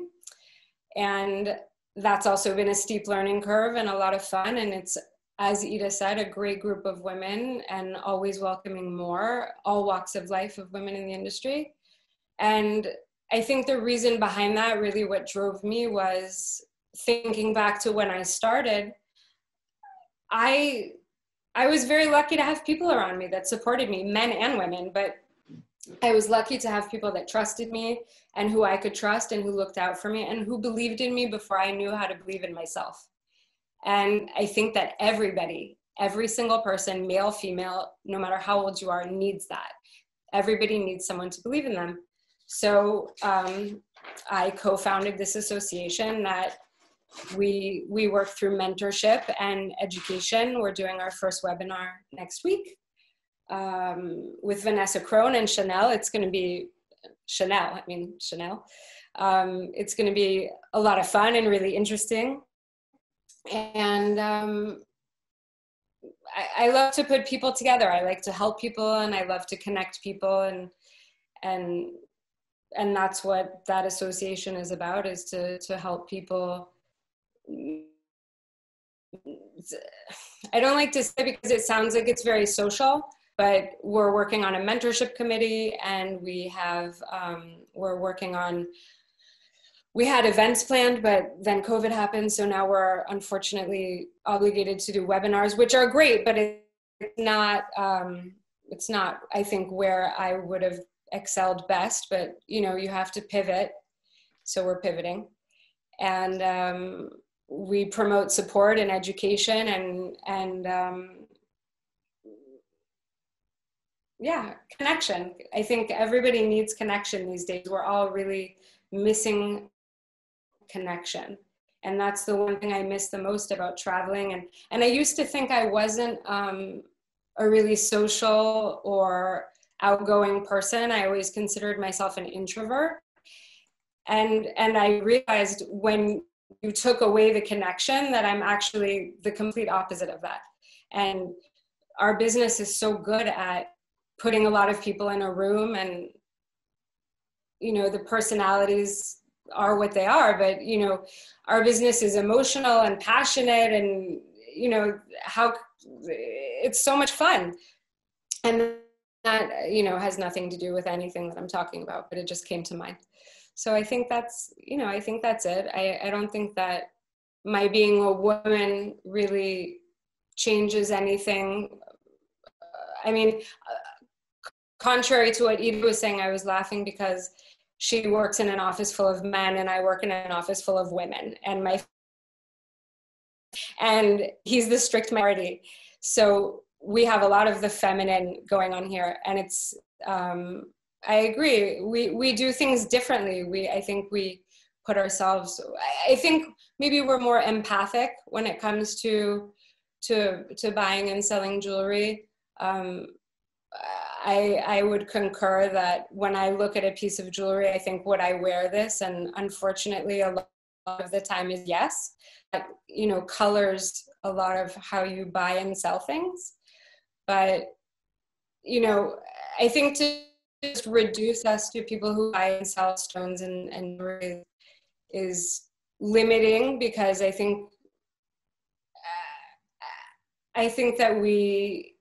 And that's also been a steep learning curve and a lot of fun. And it's, as Ida said, a great group of women, and always welcoming more, all walks of life of women in the industry. And I think the reason behind that, really what drove me, was thinking back to when I started. I was very lucky to have people around me that supported me, men and women, but I was lucky to have people that trusted me and who I could trust and who looked out for me and who believed in me before I knew how to believe in myself. And I think that everybody, every single person, male, female, no matter how old you are, needs that. Everybody needs someone to believe in them. So I co-founded this association that we work through mentorship and education. We're doing our first webinar next week with Vanessa Crone and Chanel. It's going to be Chanel. It's going to be a lot of fun and really interesting. And I love to put people together. I like to help people, and I love to connect people, and that's what that association is about, is to help people. I don't like to say, because it sounds like it's very social, but we're working on a mentorship committee, and we had events planned, but then COVID happened. So now we're unfortunately obligated to do webinars, which are great, but it's not, I think, where I would have excelled best, but you know, you have to pivot. So we're pivoting, and we promote support and education and yeah, connection. I think everybody needs connection these days. We're all really missing connection. And that's the one thing I miss the most about traveling. And I used to think I wasn't a really social or outgoing person. I always considered myself an introvert. And I realized when you took away the connection that I'm actually the complete opposite of that. And our business is so good at putting a lot of people in a room, and, you know, the personalities are what they are, but, you know, our business is emotional and passionate, and, you know, it's so much fun. And that, you know, has nothing to do with anything that I'm talking about, but it just came to mind. So I think that's, you know, I think that's it. I don't think that my being a woman really changes anything. I mean, contrary to what Ida was saying, I was laughing because she works in an office full of men and I work in an office full of women, and he's the strict minority. So we have a lot of the feminine going on here, and it's, I agree. We do things differently. I think we put ourselves, I think maybe we're more empathic when it comes to buying and selling jewelry. I would concur that when I look at a piece of jewelry, I think, would I wear this? And unfortunately, a lot of the time is yes. That, you know, colors a lot of how you buy and sell things. But, you know, I think to just reduce us to people who buy and sell stones and jewelry is limiting, because I think that we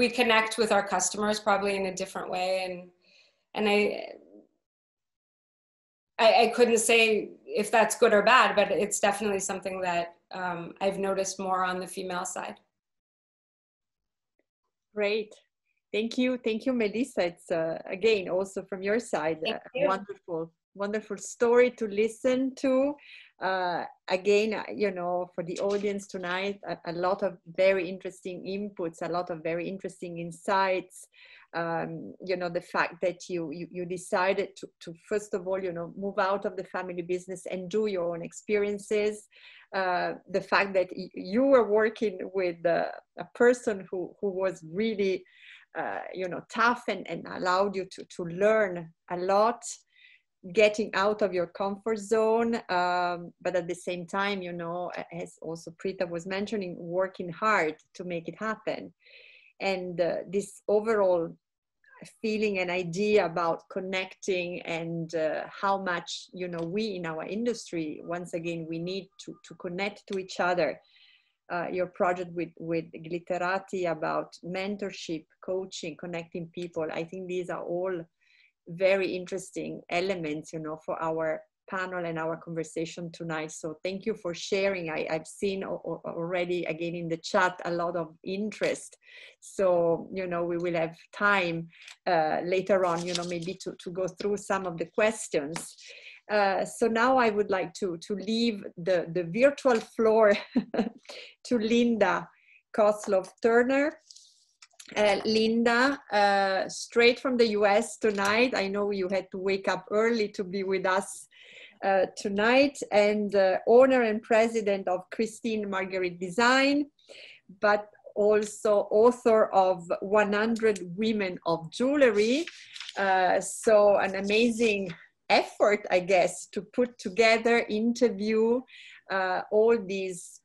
connect with our customers probably in a different way, and I couldn't say if that's good or bad, but it's definitely something that I've noticed more on the female side. Great. Thank you, Melissa. It's again also from your side a wonderful story to listen to. Again, you know, for the audience tonight, a lot of very interesting inputs, a lot of very interesting insights. You know, the fact that you decided to first of all, you know, move out of the family business and do your own experiences. The fact that you were working with a person who was really you know, tough and allowed you to learn a lot, getting out of your comfort zone, but at the same time, you know, as also Preeta was mentioning, working hard to make it happen. And this overall feeling and idea about connecting and how much, you know, we in our industry, once again, we need to connect to each other. Your project with Glitterati about mentorship, coaching, connecting people. I think these are all very interesting elements, you know, for our panel and our conversation tonight. So thank you for sharing. I've seen already again in the chat a lot of interest. So, you know, we will have time later on, you know, maybe to go through some of the questions. So now I would like to leave the virtual floor to Linda Kosloff-Turner. Linda, straight from the US tonight. I know you had to wake up early to be with us tonight, and owner and president of Christine Marguerite Design, but also author of 100 Women of Jewelry. So an amazing effort, I guess, to put together, interview all these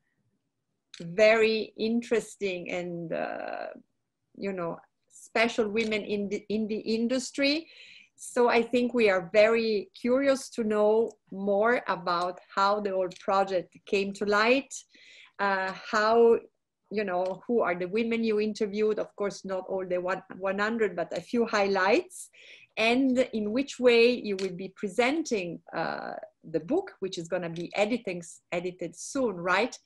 very interesting and you know, special women in the industry. So I think we are very curious to know more about how the whole project came to light, how, you know, who are the women you interviewed, of course not all the 100, but a few highlights, and in which way you will be presenting the book, which is going to be edited soon, right?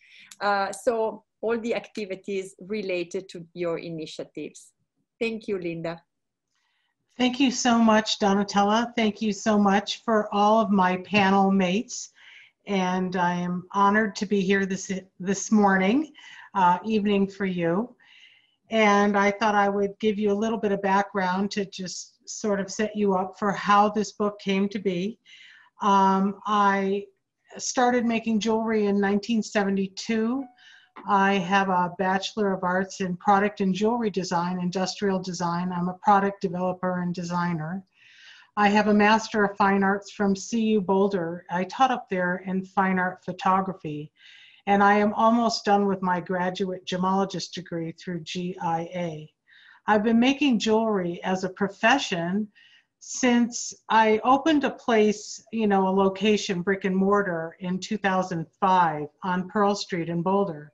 So all the activities related to your initiatives. Thank you, Linda. Thank you so much, Donatella. Thank you so much for all of my panel mates. And I am honored to be here this morning, evening for you. And I thought I would give you a little bit of background to just sort of set you up for how this book came to be. I started making jewelry in 1972. I have a Bachelor of Arts in Product and Jewelry Design, Industrial Design. I'm a product developer and designer. I have a Master of Fine Arts from CU Boulder. I taught up there in fine art photography. And I am almost done with my graduate gemologist degree through GIA. I've been making jewelry as a profession since I opened a place, you know, a location, brick and mortar, in 2005 on Pearl Street in Boulder.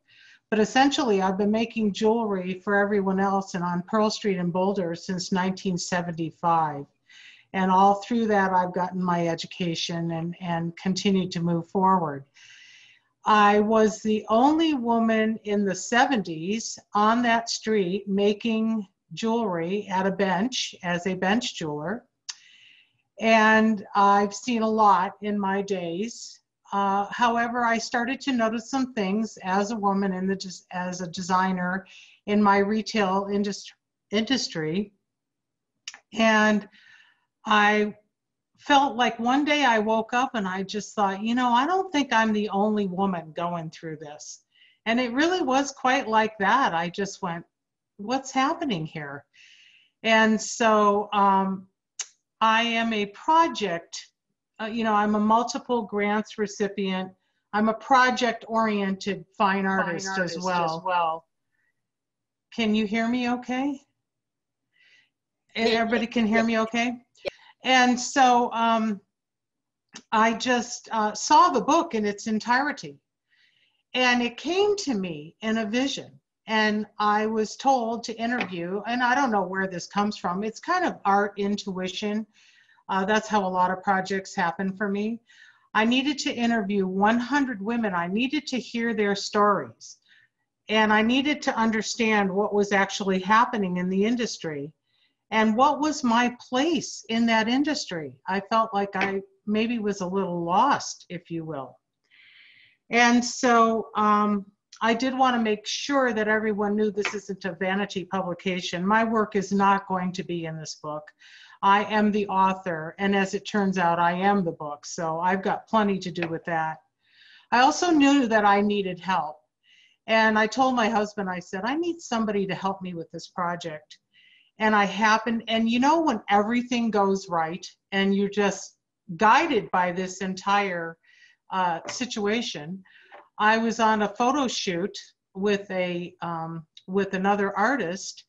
But essentially, I've been making jewelry for everyone else and on Pearl Street in Boulder since 1975. And all through that, I've gotten my education and continued to move forward. I was the only woman in the 70s on that street making jewelry at a bench as a bench jeweler. And I've seen a lot in my days. However, I started to notice some things as a woman as a designer in my retail industry. And I felt like one day I woke up and I just thought, you know, I don't think I'm the only woman going through this. And it really was quite like that. I just went, what's happening here? And so I am a project, you know, I'm a multiple grants recipient. I'm a project-oriented fine artist as well. Can you hear me okay? Everybody can hear me okay? And so I just saw the book in its entirety. And it came to me in a vision. And I was told to interview, and I don't know where this comes from. It's kind of art intuition. That's how a lot of projects happen for me. I needed to interview 100 women. I needed to hear their stories. and I needed to understand what was actually happening in the industry and what was my place in that industry. I felt like I maybe was a little lost, if you will. And so I did want to make sure that everyone knew this isn't a vanity publication. My work is not going to be in this book. I am the author, and as it turns out, I am the book, so I've got plenty to do with that. I also knew that I needed help, and I told my husband, I said, I need somebody to help me with this project. And I happened, and you know when everything goes right, and you're just guided by this entire situation, I was on a photo shoot with another artist,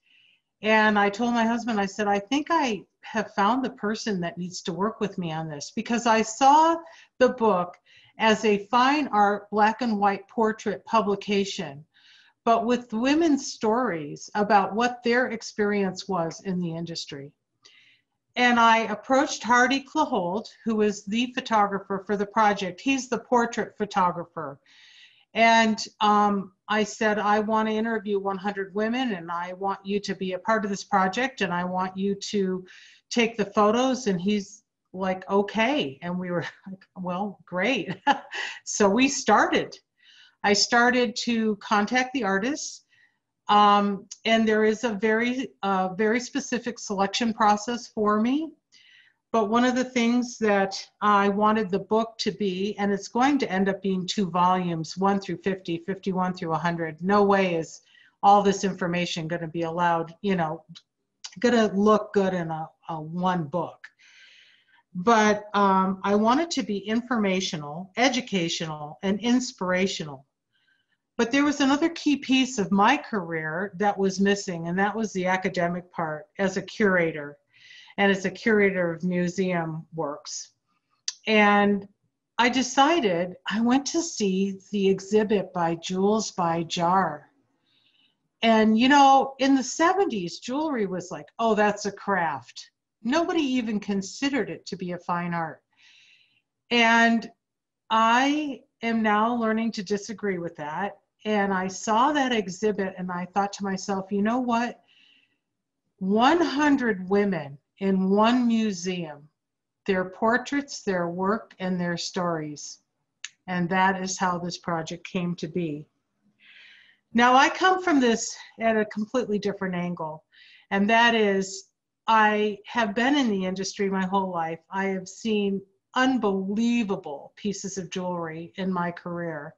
and I told my husband, I said, I think I have found the person that needs to work with me on this, because I saw the book as a fine art black and white portrait publication, but with women's stories about what their experience was in the industry. And I approached Hardy Clahold, who is the photographer for the project. He's the portrait photographer. And I said, I want to interview 100 women, and I want you to be a part of this project, and I want you to take the photos. And he's like, okay. And we were like, well, great. So we started. I started to contact the artists. And there is a very specific selection process for me. But one of the things that I wanted the book to be, and it's going to end up being 2 volumes, 1 through 50, 51 through 100. No way is all this information going to be allowed, you know, going to look good in a one book. But I want it to be informational, educational, and inspirational. But there was another key piece of my career that was missing, and that was the academic part as a curator, and as a curator of museum works. And I decided I went to see the exhibit by Jewels by Jar. And you know, in the 70s, jewelry was like, oh, that's a craft. Nobody even considered it to be a fine art. And I am now learning to disagree with that. And I saw that exhibit and I thought to myself, you know what? 100 women in one museum, their portraits, their work, and their stories. And that is how this project came to be. Now, I come from this at a completely different angle, and that is I have been in the industry my whole life. I have seen unbelievable pieces of jewelry in my career.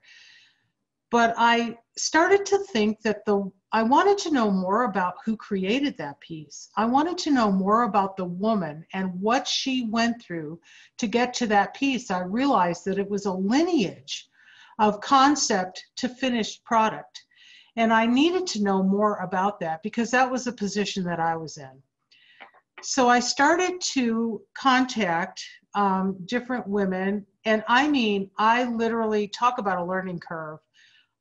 But I started to think that I wanted to know more about who created that piece. I wanted to know more about the woman and what she went through to get to that piece. I realized that it was a lineage of concept to finished product. And I needed to know more about that because that was the position that I was in. So I started to contact different women. And I mean, I literally talk about a learning curve.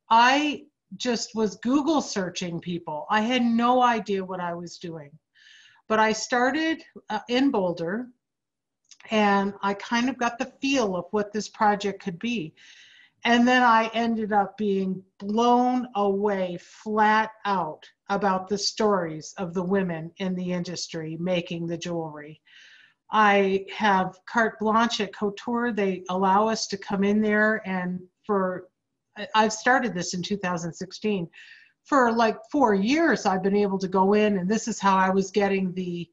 I just was Google searching people. I had no idea what I was doing. But I started in Boulder, and I kind of got the feel of what this project could be. And then I ended up being blown away flat out about the stories of the women in the industry making the jewelry. I have carte blanche at Couture. They allow us to come in there, and I've started this in 2016. For like 4 years, I've been able to go in, and this is how I was getting the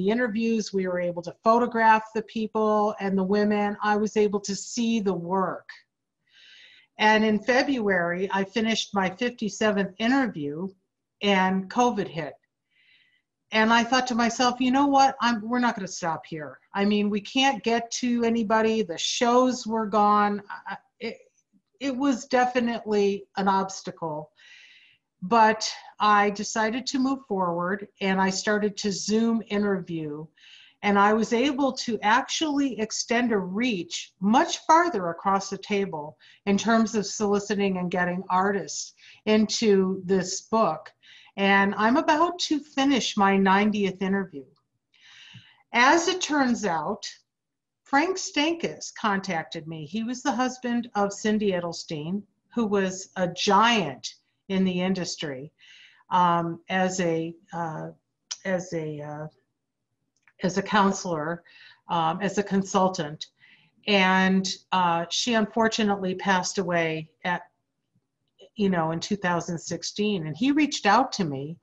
interviews. We were able to photograph the people and the women. I was able to see the work. And in February, I finished my 57th interview, and COVID hit. And I thought to myself, you know what? We're not going to stop here. I mean, we can't get to anybody. The shows were gone. It was definitely an obstacle. But I decided to move forward, and I started to Zoom interview. And I was able to actually extend a reach much farther across the table in terms of soliciting and getting artists into this book. And I'm about to finish my 90th interview. As it turns out, Frank Stankus contacted me. He was the husband of Cindy Edelstein, who was a giant in the industry as a counselor, as a consultant. And she unfortunately passed away in 2016. And he reached out to me.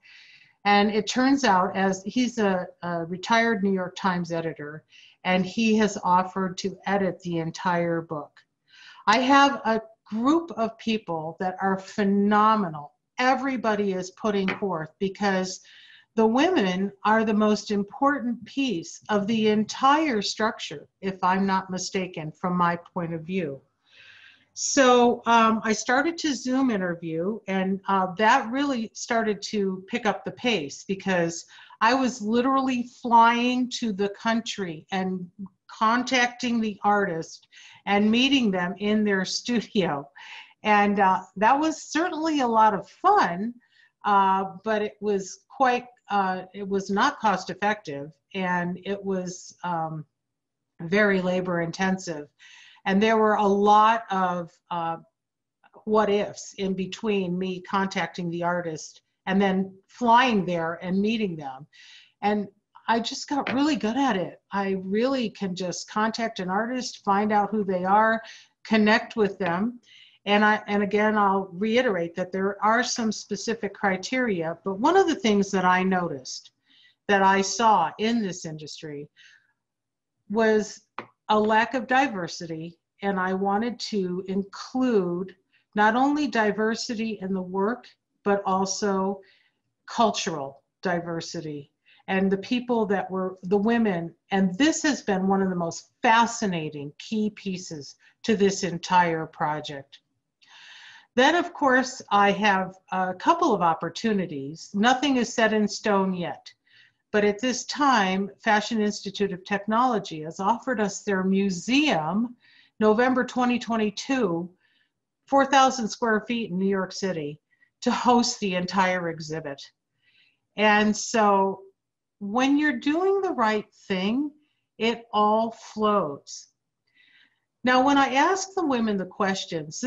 And it turns out, as he's a retired New York Times editor, and he has offered to edit the entire book. I have a group of people that are phenomenal. Everybody is putting forth, because the women are the most important piece of the entire structure, if I'm not mistaken, from my point of view. So I started to Zoom interview, and that really started to pick up the pace, because I was literally flying to the country and contacting the artist and meeting them in their studio. And that was certainly a lot of fun, but it was it was not cost effective, and it was very labor intensive. And there were a lot of what ifs in between me contacting the artist and then flying there and meeting them. And I just got really good at it. I really can just contact an artist, find out who they are, connect with them. And again, I'll reiterate that there are some specific criteria, but one of the things that I noticed, that I saw in this industry, was a lack of diversity. And I wanted to include not only diversity in the work, but also cultural diversity, and the people that were the women. And this has been one of the most fascinating key pieces to this entire project. Then, of course, I have a couple of opportunities. Nothing is set in stone yet. But at this time, Fashion Institute of Technology has offered us their museum, November 2022, 4,000 square feet in New York City, to host the entire exhibit. And so when you're doing the right thing, it all flows. Now, when I asked the women the questions,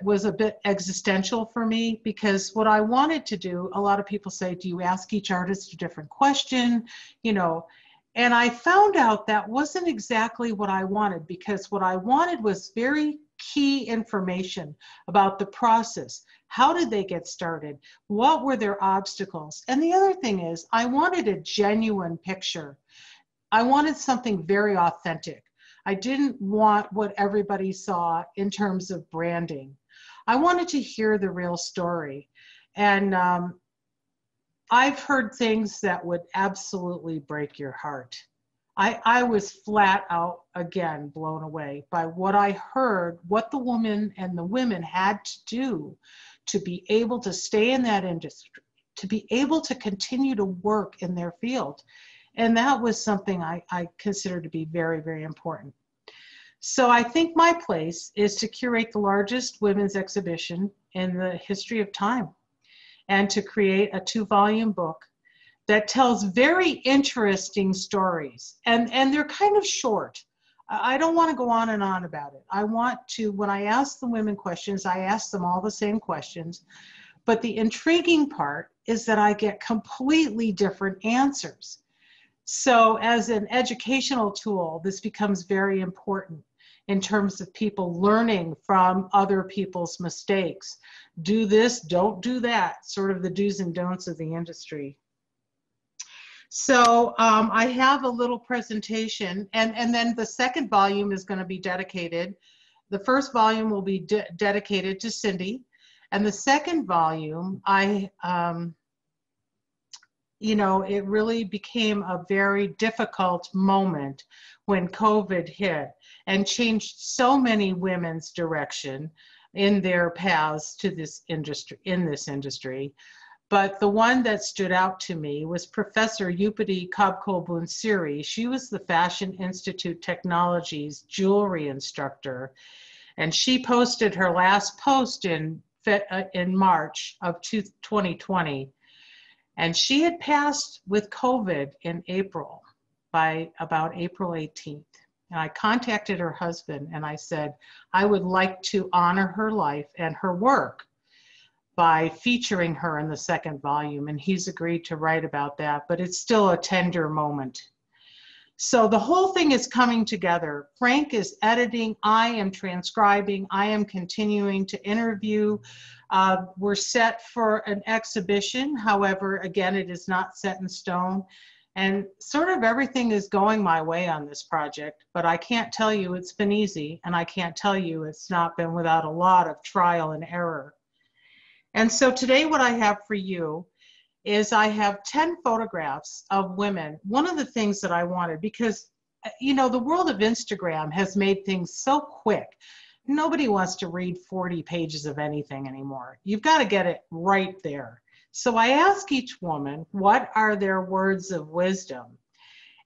was a bit existential for me, because what I wanted to do, a lot of people say, do you ask each artist a different question? And I found out that wasn't exactly what I wanted, because what I wanted was very key information about the process. How did they get started? What were their obstacles? And the other thing is, I wanted a genuine picture. I wanted something very authentic. I didn't want what everybody saw in terms of branding. I wanted to hear the real story. And I've heard things that would absolutely break your heart. I was flat out, again, blown away by what I heard, what the woman and the women had to do to be able to stay in that industry, to be able to continue to work in their field. And that was something I consider to be very, very important. So I think my place is to curate the largest women's exhibition in the history of time, and to create a 2-volume book that tells very interesting stories. And they're kind of short. I don't want to go on and on about it. I want to, when I ask the women questions, I ask them all the same questions. But the intriguing part is that I get completely different answers. So as an educational tool, this becomes very important in terms of people learning from other people's mistakes. Do this, don't do that, sort of the do's and don'ts of the industry. So I have a little presentation, and then the second volume is going to be dedicated. The first volume will be dedicated to Cindy, and the second volume, it really became a very difficult moment when COVID hit and changed so many women's direction in their paths to this industry. But the one that stood out to me was Professor Yupati Kabkol-Bunsiri. She was the Fashion Institute Technology's jewelry instructor, and she posted her last post in March of 2020. And she had passed with COVID in April, by about April 18th. And I contacted her husband and I said, I would like to honor her life and her work by featuring her in the second volume. And he's agreed to write about that, but it's still a tender moment. So the whole thing is coming together. Frank is editing, I am transcribing, I am continuing to interview. We're set for an exhibition. However, again, it is not set in stone. And sort of everything is going my way on this project, but I can't tell you it's been easy, and I can't tell you it's not been without a lot of trial and error. And so today what I have for you is I have 10 photographs of women. One of the things that I wanted, because, you know, the world of Instagram has made things so quick. Nobody wants to read 40 pages of anything anymore. You've got to get it right there. So I ask each woman, what are their words of wisdom?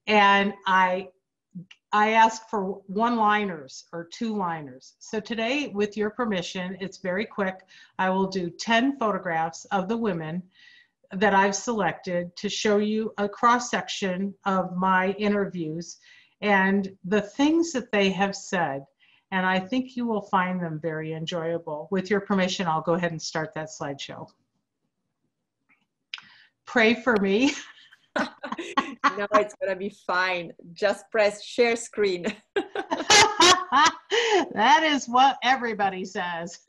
And I ask for one-liners or two-liners. So today, with your permission, it's very quick. I will do 10 photographs of the women that I've selected to show you a cross-section of my interviews and the things that they have said. And I think you will find them very enjoyable. With your permission, I'll go ahead and start that slideshow. Pray for me. No, it's gonna be fine. Just press share screen. That is what everybody says.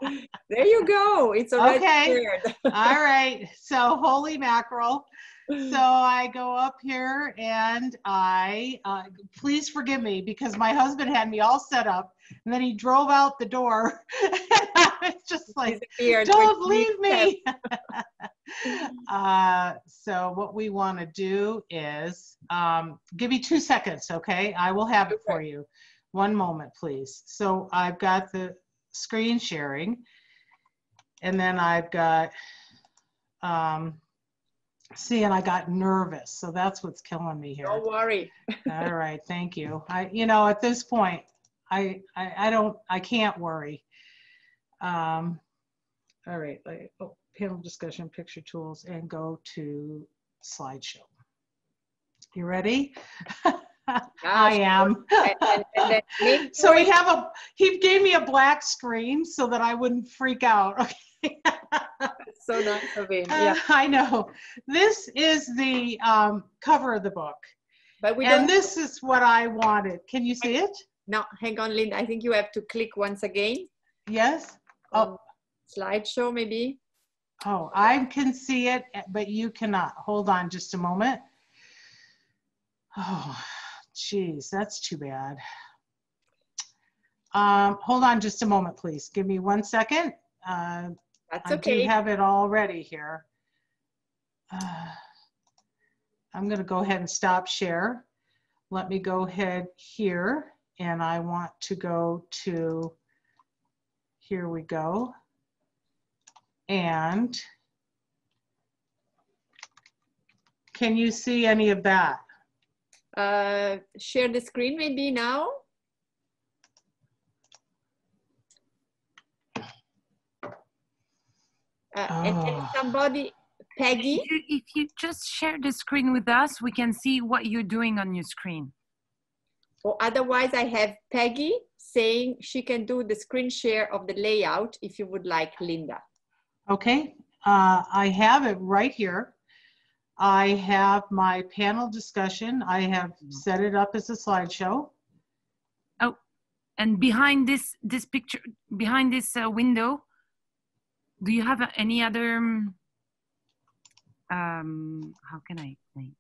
There you go. It's already shared. All right. So holy mackerel. So I go up here and I, please forgive me because my husband had me all set up and then he drove out the door. And I was just like, don't leave me. So what we want to do is give me 2 seconds, okay? I will have it for you. One moment, please. So I've got the screen sharing and then I've got, see, and I got nervous. So that's what's killing me here. Don't worry. All right, thank you. You know, at this point, I can't worry. All right, panel discussion, picture tools, and go to slideshow. You ready? I am. And so he gave me a black screen so that I wouldn't freak out. Okay. So nice of him. Yeah. I know. This is the cover of the book. But this is what I wanted. Can you see it? No, hang on, Linda. I think you have to click once again. Yes. Oh, slideshow maybe. Oh, I can see it, but you cannot. Hold on just a moment. Oh, geez, that's too bad. Hold on just a moment, please. Give me 1 second. That's I okay. do have it all ready here. I'm going to go ahead and stop share. Let me go ahead here, and I want to go to, here we go. And can you see any of that? Share the screen maybe now. And somebody, Peggy. If you just share the screen with us, we can see what you're doing on your screen. Or otherwise, I have Peggy saying she can do the screen share of the layout if you would like, Linda. Okay, I have it right here. I have my panel discussion. I have set it up as a slideshow. Oh, and behind this picture, behind this window, do you have any other, how can I explain?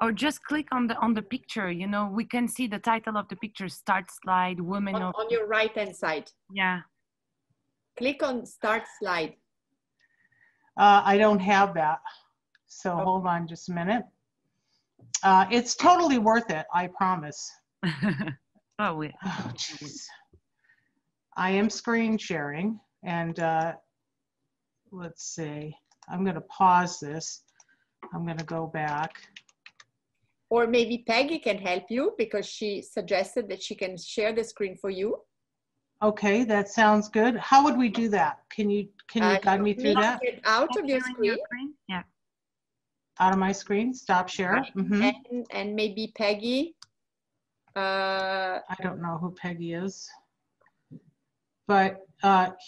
Or just click on the picture, you know, we can see the title of the picture, Start Slide, Women of... On your right-hand side. Yeah. Click on Start Slide. I don't have that. So hold on just a minute. It's totally worth it, I promise. Oh, geez. I am screen sharing. And let's see, I'm going to pause this. I'm going to go back. Or maybe Peggy can help you because she suggested that she can share the screen for you. Okay, that sounds good. How would we do that? Can you guide me through that? Get out of your screen. Yeah. Out of my screen, stop share. Right. And maybe Peggy I don't know who Peggy is. But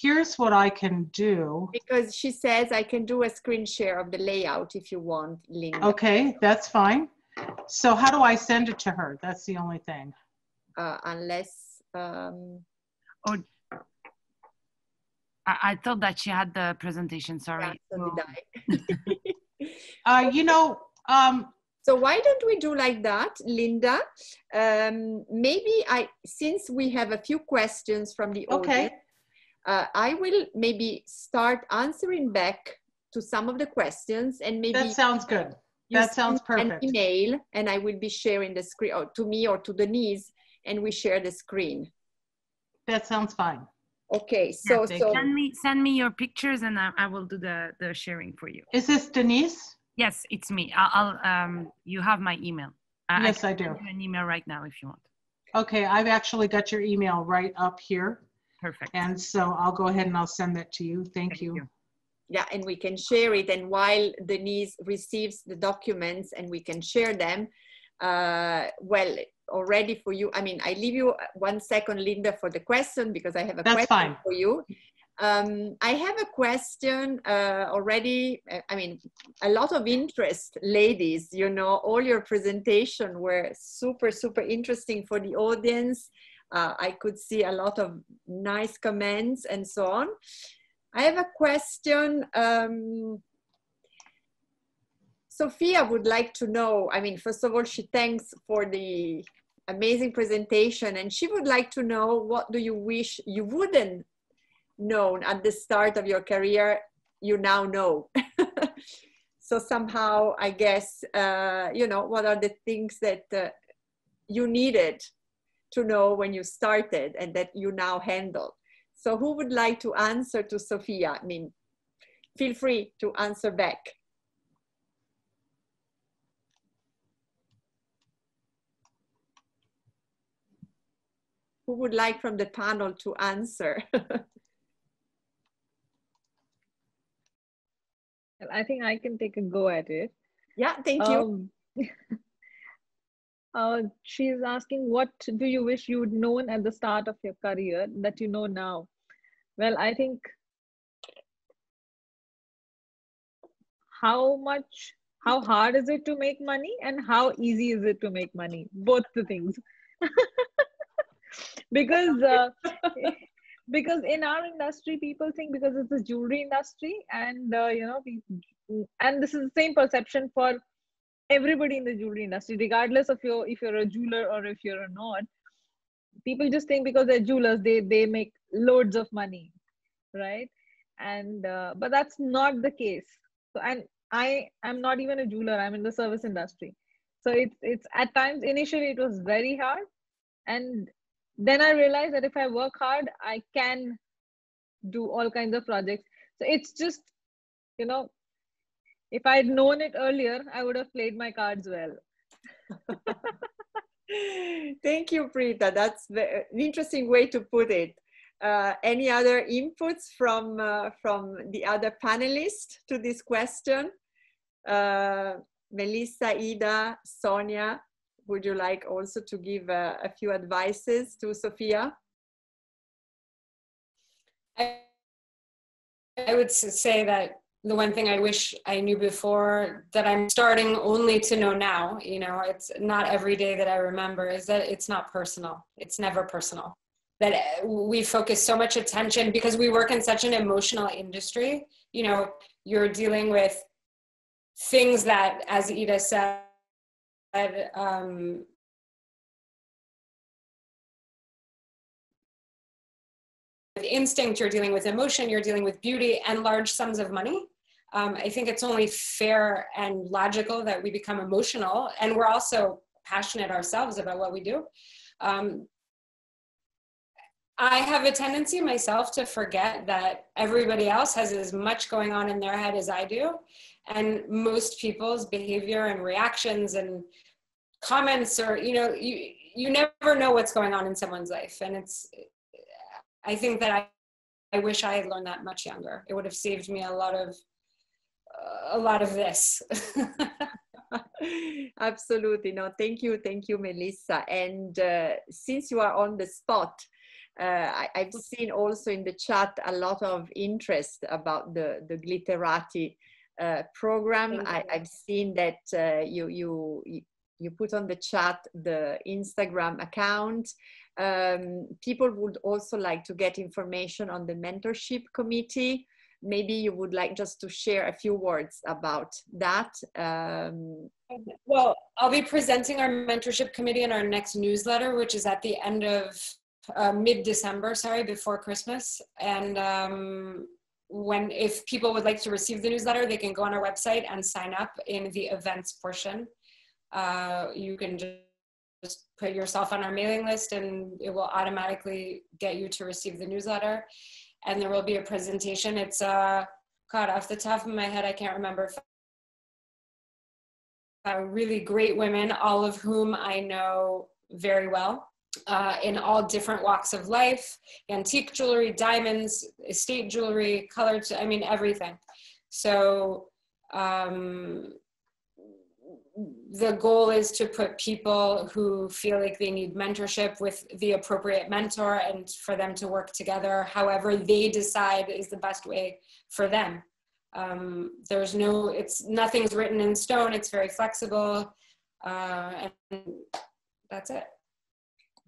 here's what I can do. Because she says I can do a screen share of the layout if you want, Linda. Okay, that's fine. So how do I send it to her? That's the only thing. Unless... Or I thought that she had the presentation, sorry. Yeah, so did I. You know, so why don't we do like that, Linda? Maybe since we have a few questions from the audience, I will maybe start answering back to some of the questions, and maybe that sounds good. That sounds perfect. An email, and I will be sharing the screen, or to me or to Denise, and we share the screen. That sounds fine. Okay, so send me your pictures, and I will do the sharing for you. Is this Denise? Yes, it's me. You have my email. Yes, I do. Send you an email right now if you want. Okay, I've actually got your email right up here. Perfect. And so I'll go ahead and I'll send that to you. Thank you. Yeah, and we can share it. And while Denise receives the documents and we can share them, well, already for you, I mean, I leave you 1 second, Linda, for the question, because I have a question for you. I have a question already. I mean, a lot of interest, ladies, you know, all your presentation were super, super interesting for the audience. I could see a lot of nice comments and so on. I have a question. Sophia would like to know, I mean, first of all, she thanks for the amazing presentation, and she would like to know, what do you wish you wouldn't known at the start of your career you now know? So somehow, I guess, you know, what are the things that you needed to know when you started and that you now handle? So who would like to answer to Sophia? I mean, feel free to answer back. Who would like from the panel to answer? I think I can take a go at it. Yeah, thank you. She's asking, what do you wish you'd known at the start of your career that you know now? Well, I think how hard is it to make money and how easy is it to make money? Both the things. Because in our industry, people think because it's a jewelry industry, and you know, and this is the same perception for everybody in the jewelry industry, regardless of if you're a jeweler or if you're not. People just think because they're jewelers, they make loads of money, right? And but that's not the case. So, and I am not even a jeweler. I'm in the service industry. So it's at times, initially it was very hard, and then I realized that if I work hard, I can do all kinds of projects. So it's just, you know, if I'd known it earlier, I would have played my cards well. Thank you, Preeta. That's an interesting way to put it. Any other inputs from the other panelists to this question? Melissa, Ida, Sonia, would you like also to give a few advices to Sophia? I would say that the one thing I wish I knew before, that I'm starting only to know now, you know, it's not every day that I remember, is that it's not personal. It's never personal. That we focus so much attention because we work in such an emotional industry. You know, you're dealing with things that, as Ida said, with instinct, you're dealing with emotion, you're dealing with beauty and large sums of money. I think it's only fair and logical that we become emotional, and we're also passionate ourselves about what we do. I have a tendency myself to forget that everybody else has as much going on in their head as I do. And most people's behavior and reactions and comments are, you know, you never know what's going on in someone's life. And I think that I wish I had learned that much younger. It would have saved me a lot of this. Absolutely. No, thank you, Melissa. And since you are on the spot, I've seen also in the chat a lot of interest about the Glitterati program. I've seen that you put on the chat the Instagram account. People would also like to get information on the mentorship committee. Maybe you would like just to share a few words about that. Well, I'll be presenting our mentorship committee in our next newsletter, which is at the end of mid-December, sorry, before Christmas. And if people would like to receive the newsletter, they can go on our website and sign up in the events portion. You can just put yourself on our mailing list and it will automatically get you to receive the newsletter. And there will be a presentation. It's, God, off the top of my head, I can't remember. Really great women, all of whom I know very well, in all different walks of life, antique jewelry, diamonds, estate jewelry, colored, I mean, everything. So the goal is to put people who feel like they need mentorship with the appropriate mentor and for them to work together however they decide is the best way for them. There's no, nothing's written in stone, it's very flexible, and that's it.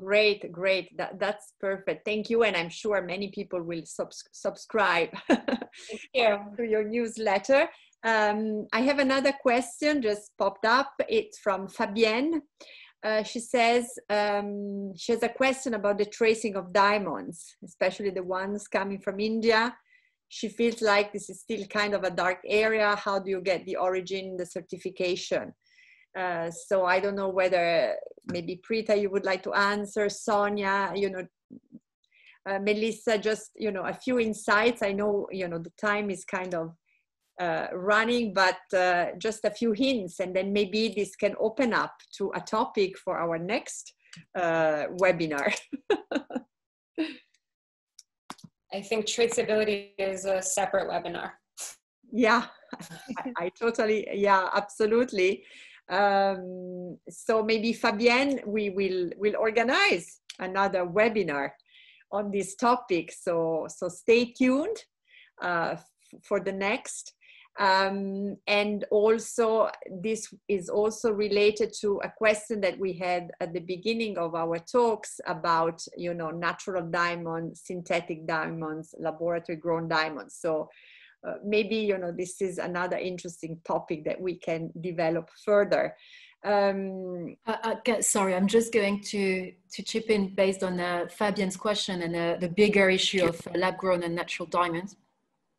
Great. That's perfect. Thank you. And I'm sure many people will subscribe Thank you. to your newsletter. I have another question just popped up. It's from Fabienne. She says she has a question about the tracing of diamonds, especially the ones coming from India. She feels like this is still kind of a dark area. How do you get the origin, the certification? So I don't know whether maybe Preeta, you would like to answer, Sonia, Melissa, just, a few insights. I know, the time is kind of running, but just a few hints, and then maybe this can open up to a topic for our next webinar. I think traceability is a separate webinar. Yeah, I totally, yeah, absolutely. So maybe Fabienne, we'll organize another webinar on this topic. So stay tuned for the next. And also, this is also related to a question that we had at the beginning of our talks about, natural diamonds, synthetic diamonds, laboratory grown diamonds. So maybe, this is another interesting topic that we can develop further. Sorry, I'm just going to chip in based on Fabienne's question and the bigger issue of lab grown and natural diamonds.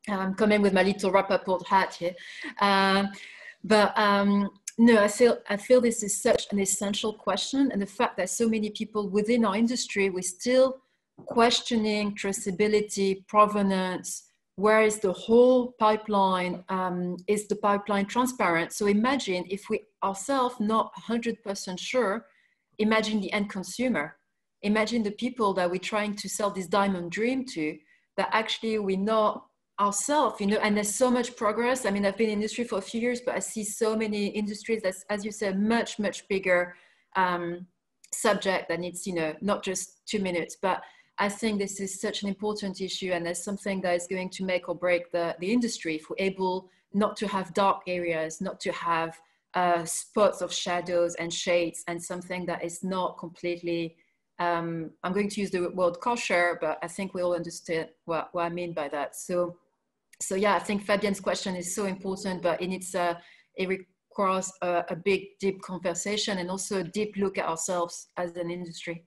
I'm coming with my little Rappaport hat here. No, I feel this is such an essential question, and the fact that so many people within our industry, we're still questioning traceability, provenance, where is the whole pipeline, is the pipeline transparent? So imagine if we ourselves not 100% sure, imagine the end consumer, imagine the people that we're trying to sell this diamond dream to, that actually we know ourselves, and there's so much progress. I mean, I've been in industry for a few years, but I see so many industries that's, as you said, much bigger subject that needs, not just 2 minutes. But I think this is such an important issue, and there's something that is going to make or break the industry if we're able not to have dark areas, not to have spots of shadows and shades, and something that is not completely, I'm going to use the word kosher, but I think we all understand what I mean by that. So yeah, I think Fabienne's question is so important, but it requires a big, deep conversation and also a deep look at ourselves as an industry.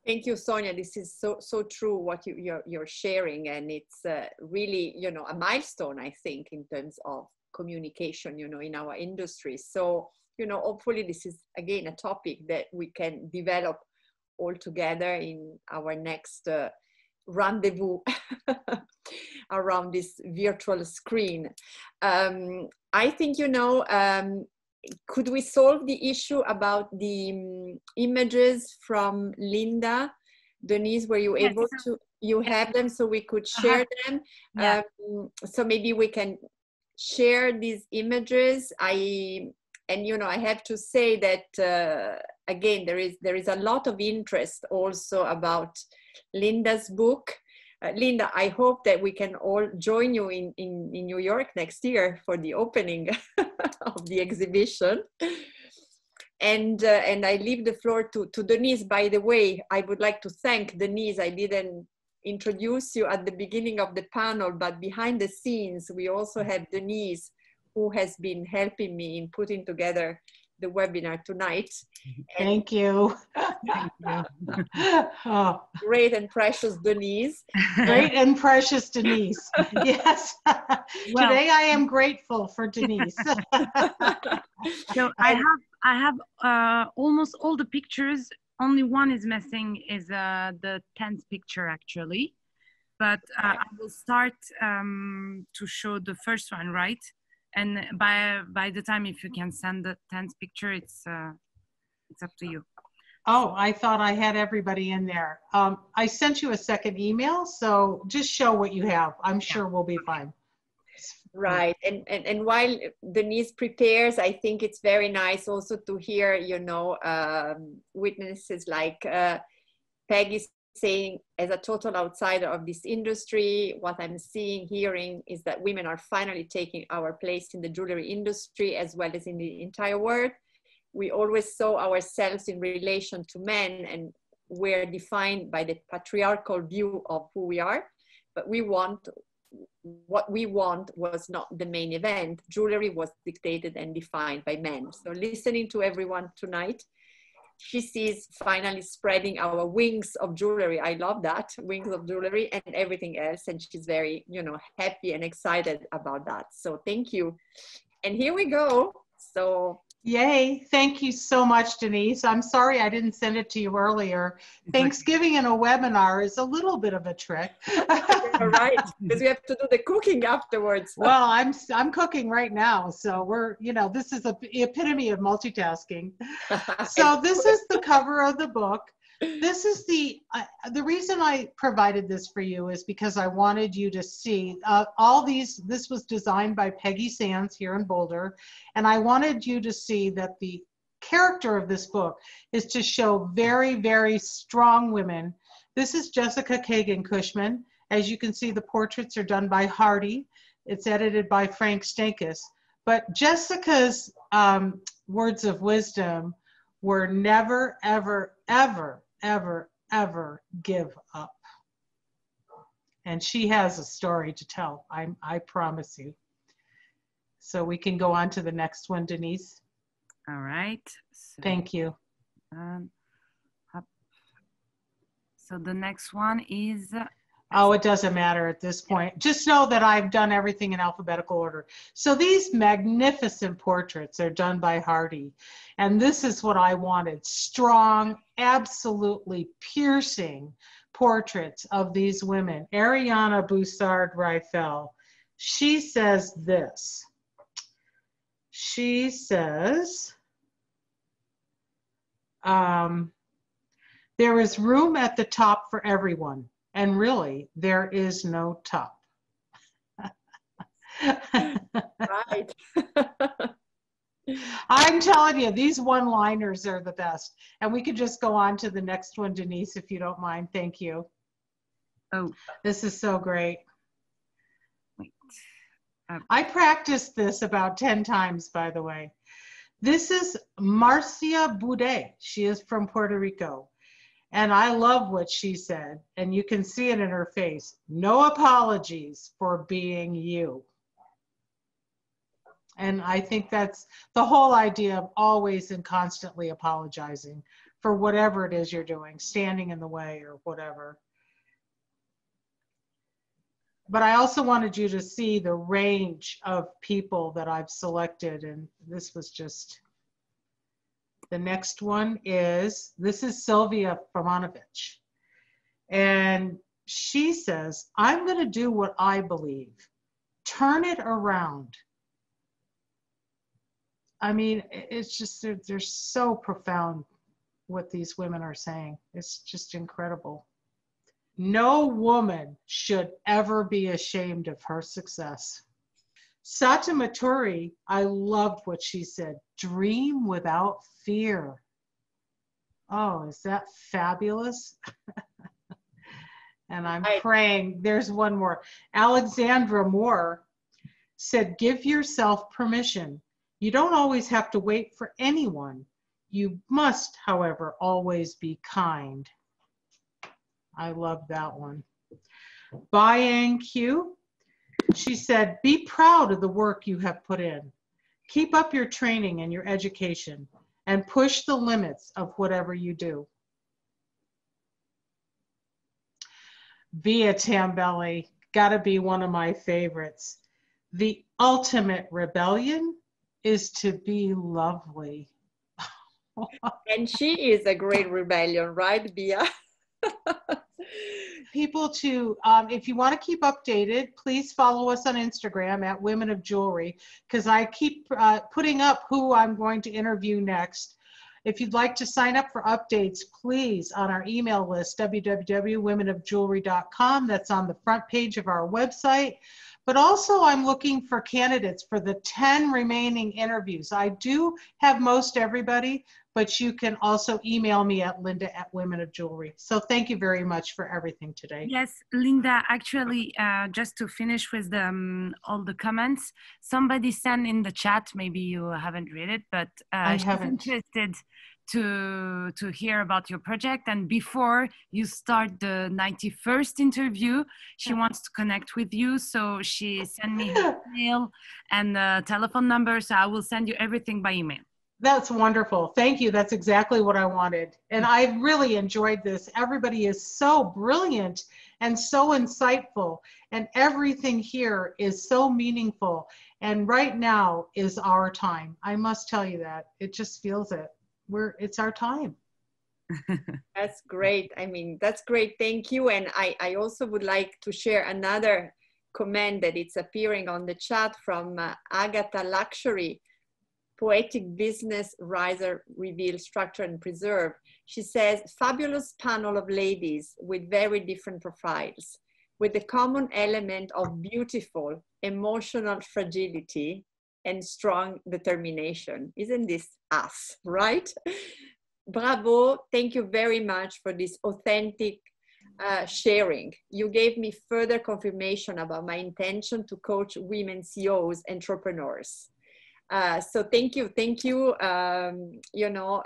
Thank you, Sonia. This is so true what you're sharing, and it's really, a milestone, I think, in terms of communication, in our industry. So, hopefully this is, again, a topic that we can develop all together in our next rendezvous around this virtual screen. I think, could we solve the issue about the images from Linda? Denise, were you able to, you have them so we could share them? Yeah. So maybe we can share these images. I And you know, I have to say that again, there is a lot of interest also about Linda's book. Linda, I hope that we can all join you in New York next year for the opening of the exhibition. And I leave the floor to Denise. By the way, I would like to thank Denise. I didn't introduce you at the beginning of the panel, but behind the scenes, we also have Denise, who has been helping me in putting together the webinar tonight. Thank you. Thank you. Oh, Great and precious Denise. great and precious Denise. Yes. Well, Today I am grateful for Denise. so I have almost all the pictures. Only one is missing, is the 10th picture actually. But I will start to show the first one, right? And by the time, if you can send the 10th picture, it's up to you. Oh, I thought I had everybody in there. I sent you a second email, so just show what you have. I'm sure we'll be fine. Right, and while Denise prepares, I think it's very nice also to hear, you know, witnesses like Peggy saying, as a total outsider of this industry, what I'm seeing, hearing is that women are finally taking our place in the jewelry industry as well as in the entire world. We always saw ourselves in relation to men and we're defined by the patriarchal view of who we are, but what we want was not the main event. Jewelry was dictated and defined by men. So listening to everyone tonight, she sees finally spreading our wings of jewelry. I love that, wings of jewelry and everything else. And she's very, you know, happy and excited about that. So thank you. And here we go. So yay. Thank you so much, Denise. I'm sorry I didn't send it to you earlier. Thanksgiving in a webinar is a little bit of a trick. you're right, because we have to do the cooking afterwards. Well, I'm cooking right now, so we're, you know, this is the epitome of multitasking. So this is the cover of the book. This is the reason I provided this for you is because I wanted you to see all these. This was designed by Peggy Sands here in Boulder, and I wanted you to see that the character of this book is to show very, very strong women. This is Jessica Kagan Cushman. As you can see, the portraits are done by Hardy. It's edited by Frank Stankus. But Jessica's words of wisdom were never, ever, ever, ever, ever give up. And she has a story to tell, I promise you. So we can go on to the next one, Denise. All right. So, thank you. So the next one is... Oh, it doesn't matter at this point. Just know that I've done everything in alphabetical order. So these magnificent portraits are done by Hardy. And this is what I wanted. Strong, absolutely piercing portraits of these women. Ariana Boussard-Riefel, she says this. She says, there is room at the top for everyone. And really, there is no top. Right. I'm telling you, these one-liners are the best. And we could just go on to the next one, Denise, if you don't mind. Thank you. Oh, this is so great. Wait. I practiced this about 10 times, by the way. This is Marcia Boudet. She is from Puerto Rico. And I love what she said, and you can see it in her face. No apologies for being you. And I think that's the whole idea of always and constantly apologizing for whatever it is you're doing, standing in the way or whatever. But I also wanted you to see the range of people that I've selected, and this was just... The next one is, this is Sylvia Fromanovich. And she says, I'm going to do what I believe. Turn it around. I mean, it's just, they're so profound what these women are saying. It's just incredible. No woman should ever be ashamed of her success. Sata Maturi, I loved what she said. Dream without fear. Oh, is that fabulous? And I'm praying. There's one more. Alexandra Moore said, give yourself permission. You don't always have to wait for anyone. You must, however, always be kind. I love that one. Bayang Q, she said, be proud of the work you have put in. Keep up your training and your education and push the limits of whatever you do. Via Tambelli, gotta be one of my favorites. The ultimate rebellion is to be lovely. And she is a great rebellion, right, Bia? People to, if you want to keep updated, please follow us on Instagram at Women of Jewelry, because I keep putting up who I'm going to interview next. If you'd like to sign up for updates, please, on our email list, www.womenofjewelry.com. That's on the front page of our website. But also, I'm looking for candidates for the 10 remaining interviews. I do have most everybody, but you can also email me at linda@womenofjewelry. So thank you very much for everything today. Yes, Linda, actually, just to finish with the, all the comments, somebody sent in the chat, maybe you haven't read it, but I she's haven't. interested to hear about your project. And before you start the 91st interview, she wants to connect with you. So she sent me her email and telephone number. So I will send you everything by email. That's wonderful. Thank you. That's exactly what I wanted. And I really enjoyed this. Everybody is so brilliant and so insightful. And everything here is so meaningful. And right now is our time. I must tell you that. It just feels it. It's our time. That's great. I mean, that's great. Thank you. And I also would like to share another comment that it's appearing on the chat from Agatha Luxury. Poetic Business Riser Reveal, Structure and Preserve. She says, fabulous panel of ladies with very different profiles, with the common element of beautiful, emotional fragility and strong determination. Isn't this us, right? Bravo, thank you very much for this authentic sharing. You gave me further confirmation about my intention to coach women CEOs, entrepreneurs. So thank you, you know,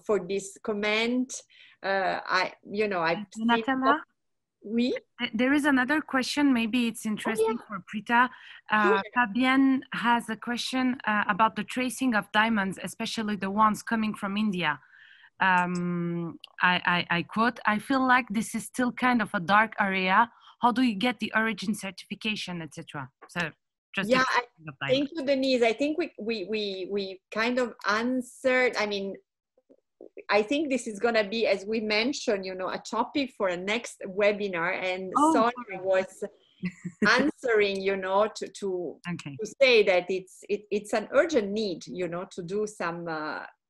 for this comment. Donatella? Oui? There is another question, maybe it's interesting for Prita. Sure. Fabienne has a question about the tracing of diamonds, especially the ones coming from India. I quote, I feel like this is still kind of a dark area. How do you get the origin certification, etc.? So just yeah, thank you, Denise. I think we kind of answered. I mean, I think this is going to be, as we mentioned, you know, a topic for a next webinar. And Sonia was answering, you know, to say that it's an urgent need, you know, to do some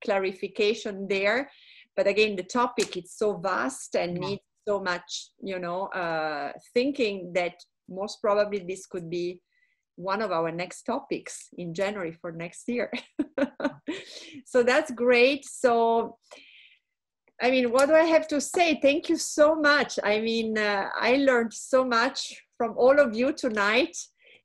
clarification there. But again, the topic is so vast and needs so much, you know, thinking that most probably this could be one of our next topics in January for next year. So that's great. So, I mean, what do I have to say? Thank you so much. I mean, I learned so much from all of you tonight.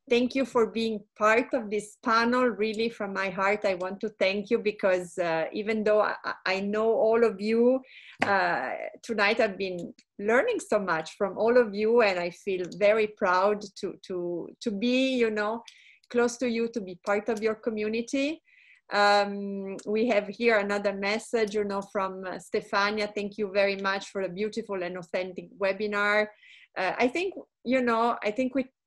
Thank you for being part of this panel. Really, from my heart, I want to thank you, because even though I know all of you, tonight I've been learning so much from all of you, and I feel very proud to be, you know, close to you, to be part of your community. We have here another message, you know, from Stefania. Thank you very much for a beautiful and authentic webinar. I think, you know,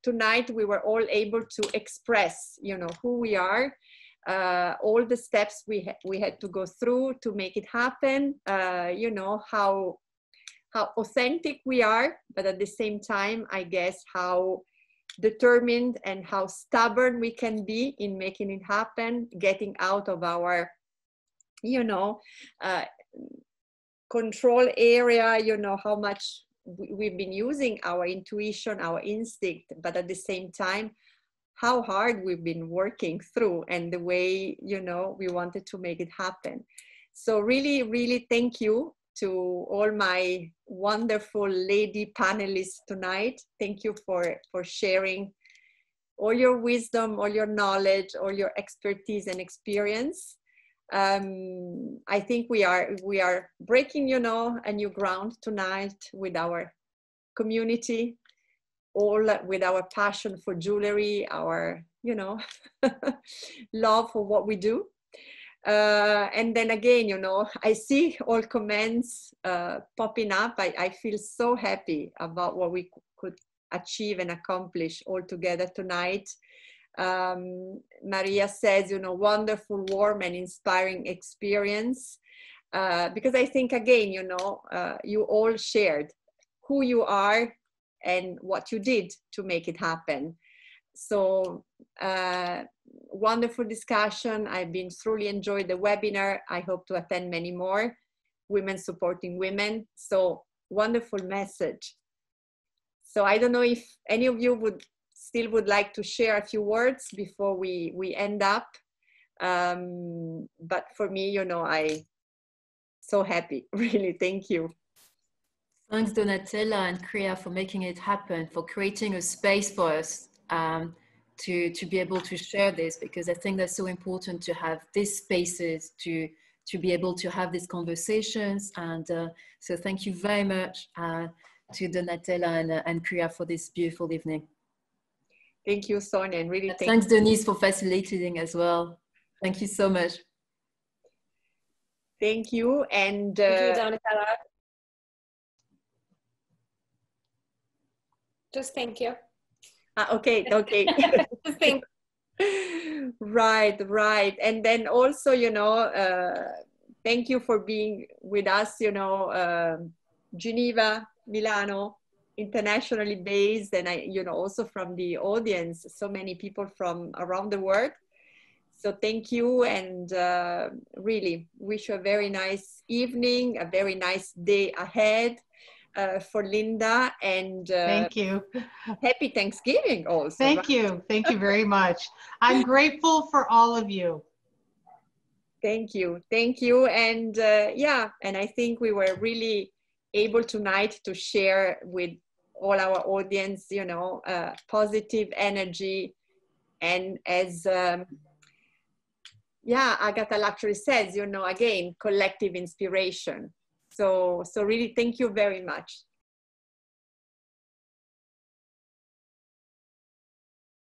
tonight we were all able to express, you know, who we are, all the steps we had to go through to make it happen, you know, how authentic we are, but at the same time, I guess, how determined and how stubborn we can be in making it happen, getting out of our, you know, control area, you know, how much we've been using our intuition, our instinct, but at the same time, how hard we've been working through and the way, you know, we wanted to make it happen. So really, really thank you to all my wonderful lady panelists tonight. Thank you for sharing all your wisdom, all your knowledge, all your expertise and experience. I think we are breaking, you know, a new ground tonight with our community, all with our passion for jewelry, our, you know, love for what we do. And then again, you know, I see all comments popping up. I feel so happy about what we could achieve and accomplish all together tonight. Maria says, you know, wonderful, warm and inspiring experience. Because I think, again, you know, you all shared who you are and what you did to make it happen. So wonderful discussion. I've been thoroughly enjoyed the webinar. I hope to attend many more. Women supporting women. So wonderful message. So I don't know if any of you would like to share a few words before we end up. But for me, you know, I so happy, really, thank you. Thanks, Donatella and CREA, for making it happen, for creating a space for us to be able to share this, because I think that's so important to have these spaces to be able to have these conversations. And so thank you very much to Donatella and CREA for this beautiful evening. Thank you, Sonia, and really thanks, Denise, for facilitating as well. Thank you so much. Thank you. And thank you, Donatella. Just thank you. Okay. Just thank you. Right. And then also, you know, thank you for being with us, you know, Geneva, Milano, internationally based, and you know, also from the audience, so many people from around the world. So thank you, and really wish you a very nice evening, a very nice day ahead for Linda, and thank you. Happy Thanksgiving also. Thank you very much. I'm grateful for all of you. Thank you, and yeah, and I think we were really able tonight to share with all our audience, you know, positive energy, and as yeah, Agatha Luxury says, you know, again, collective inspiration. So really, thank you very much.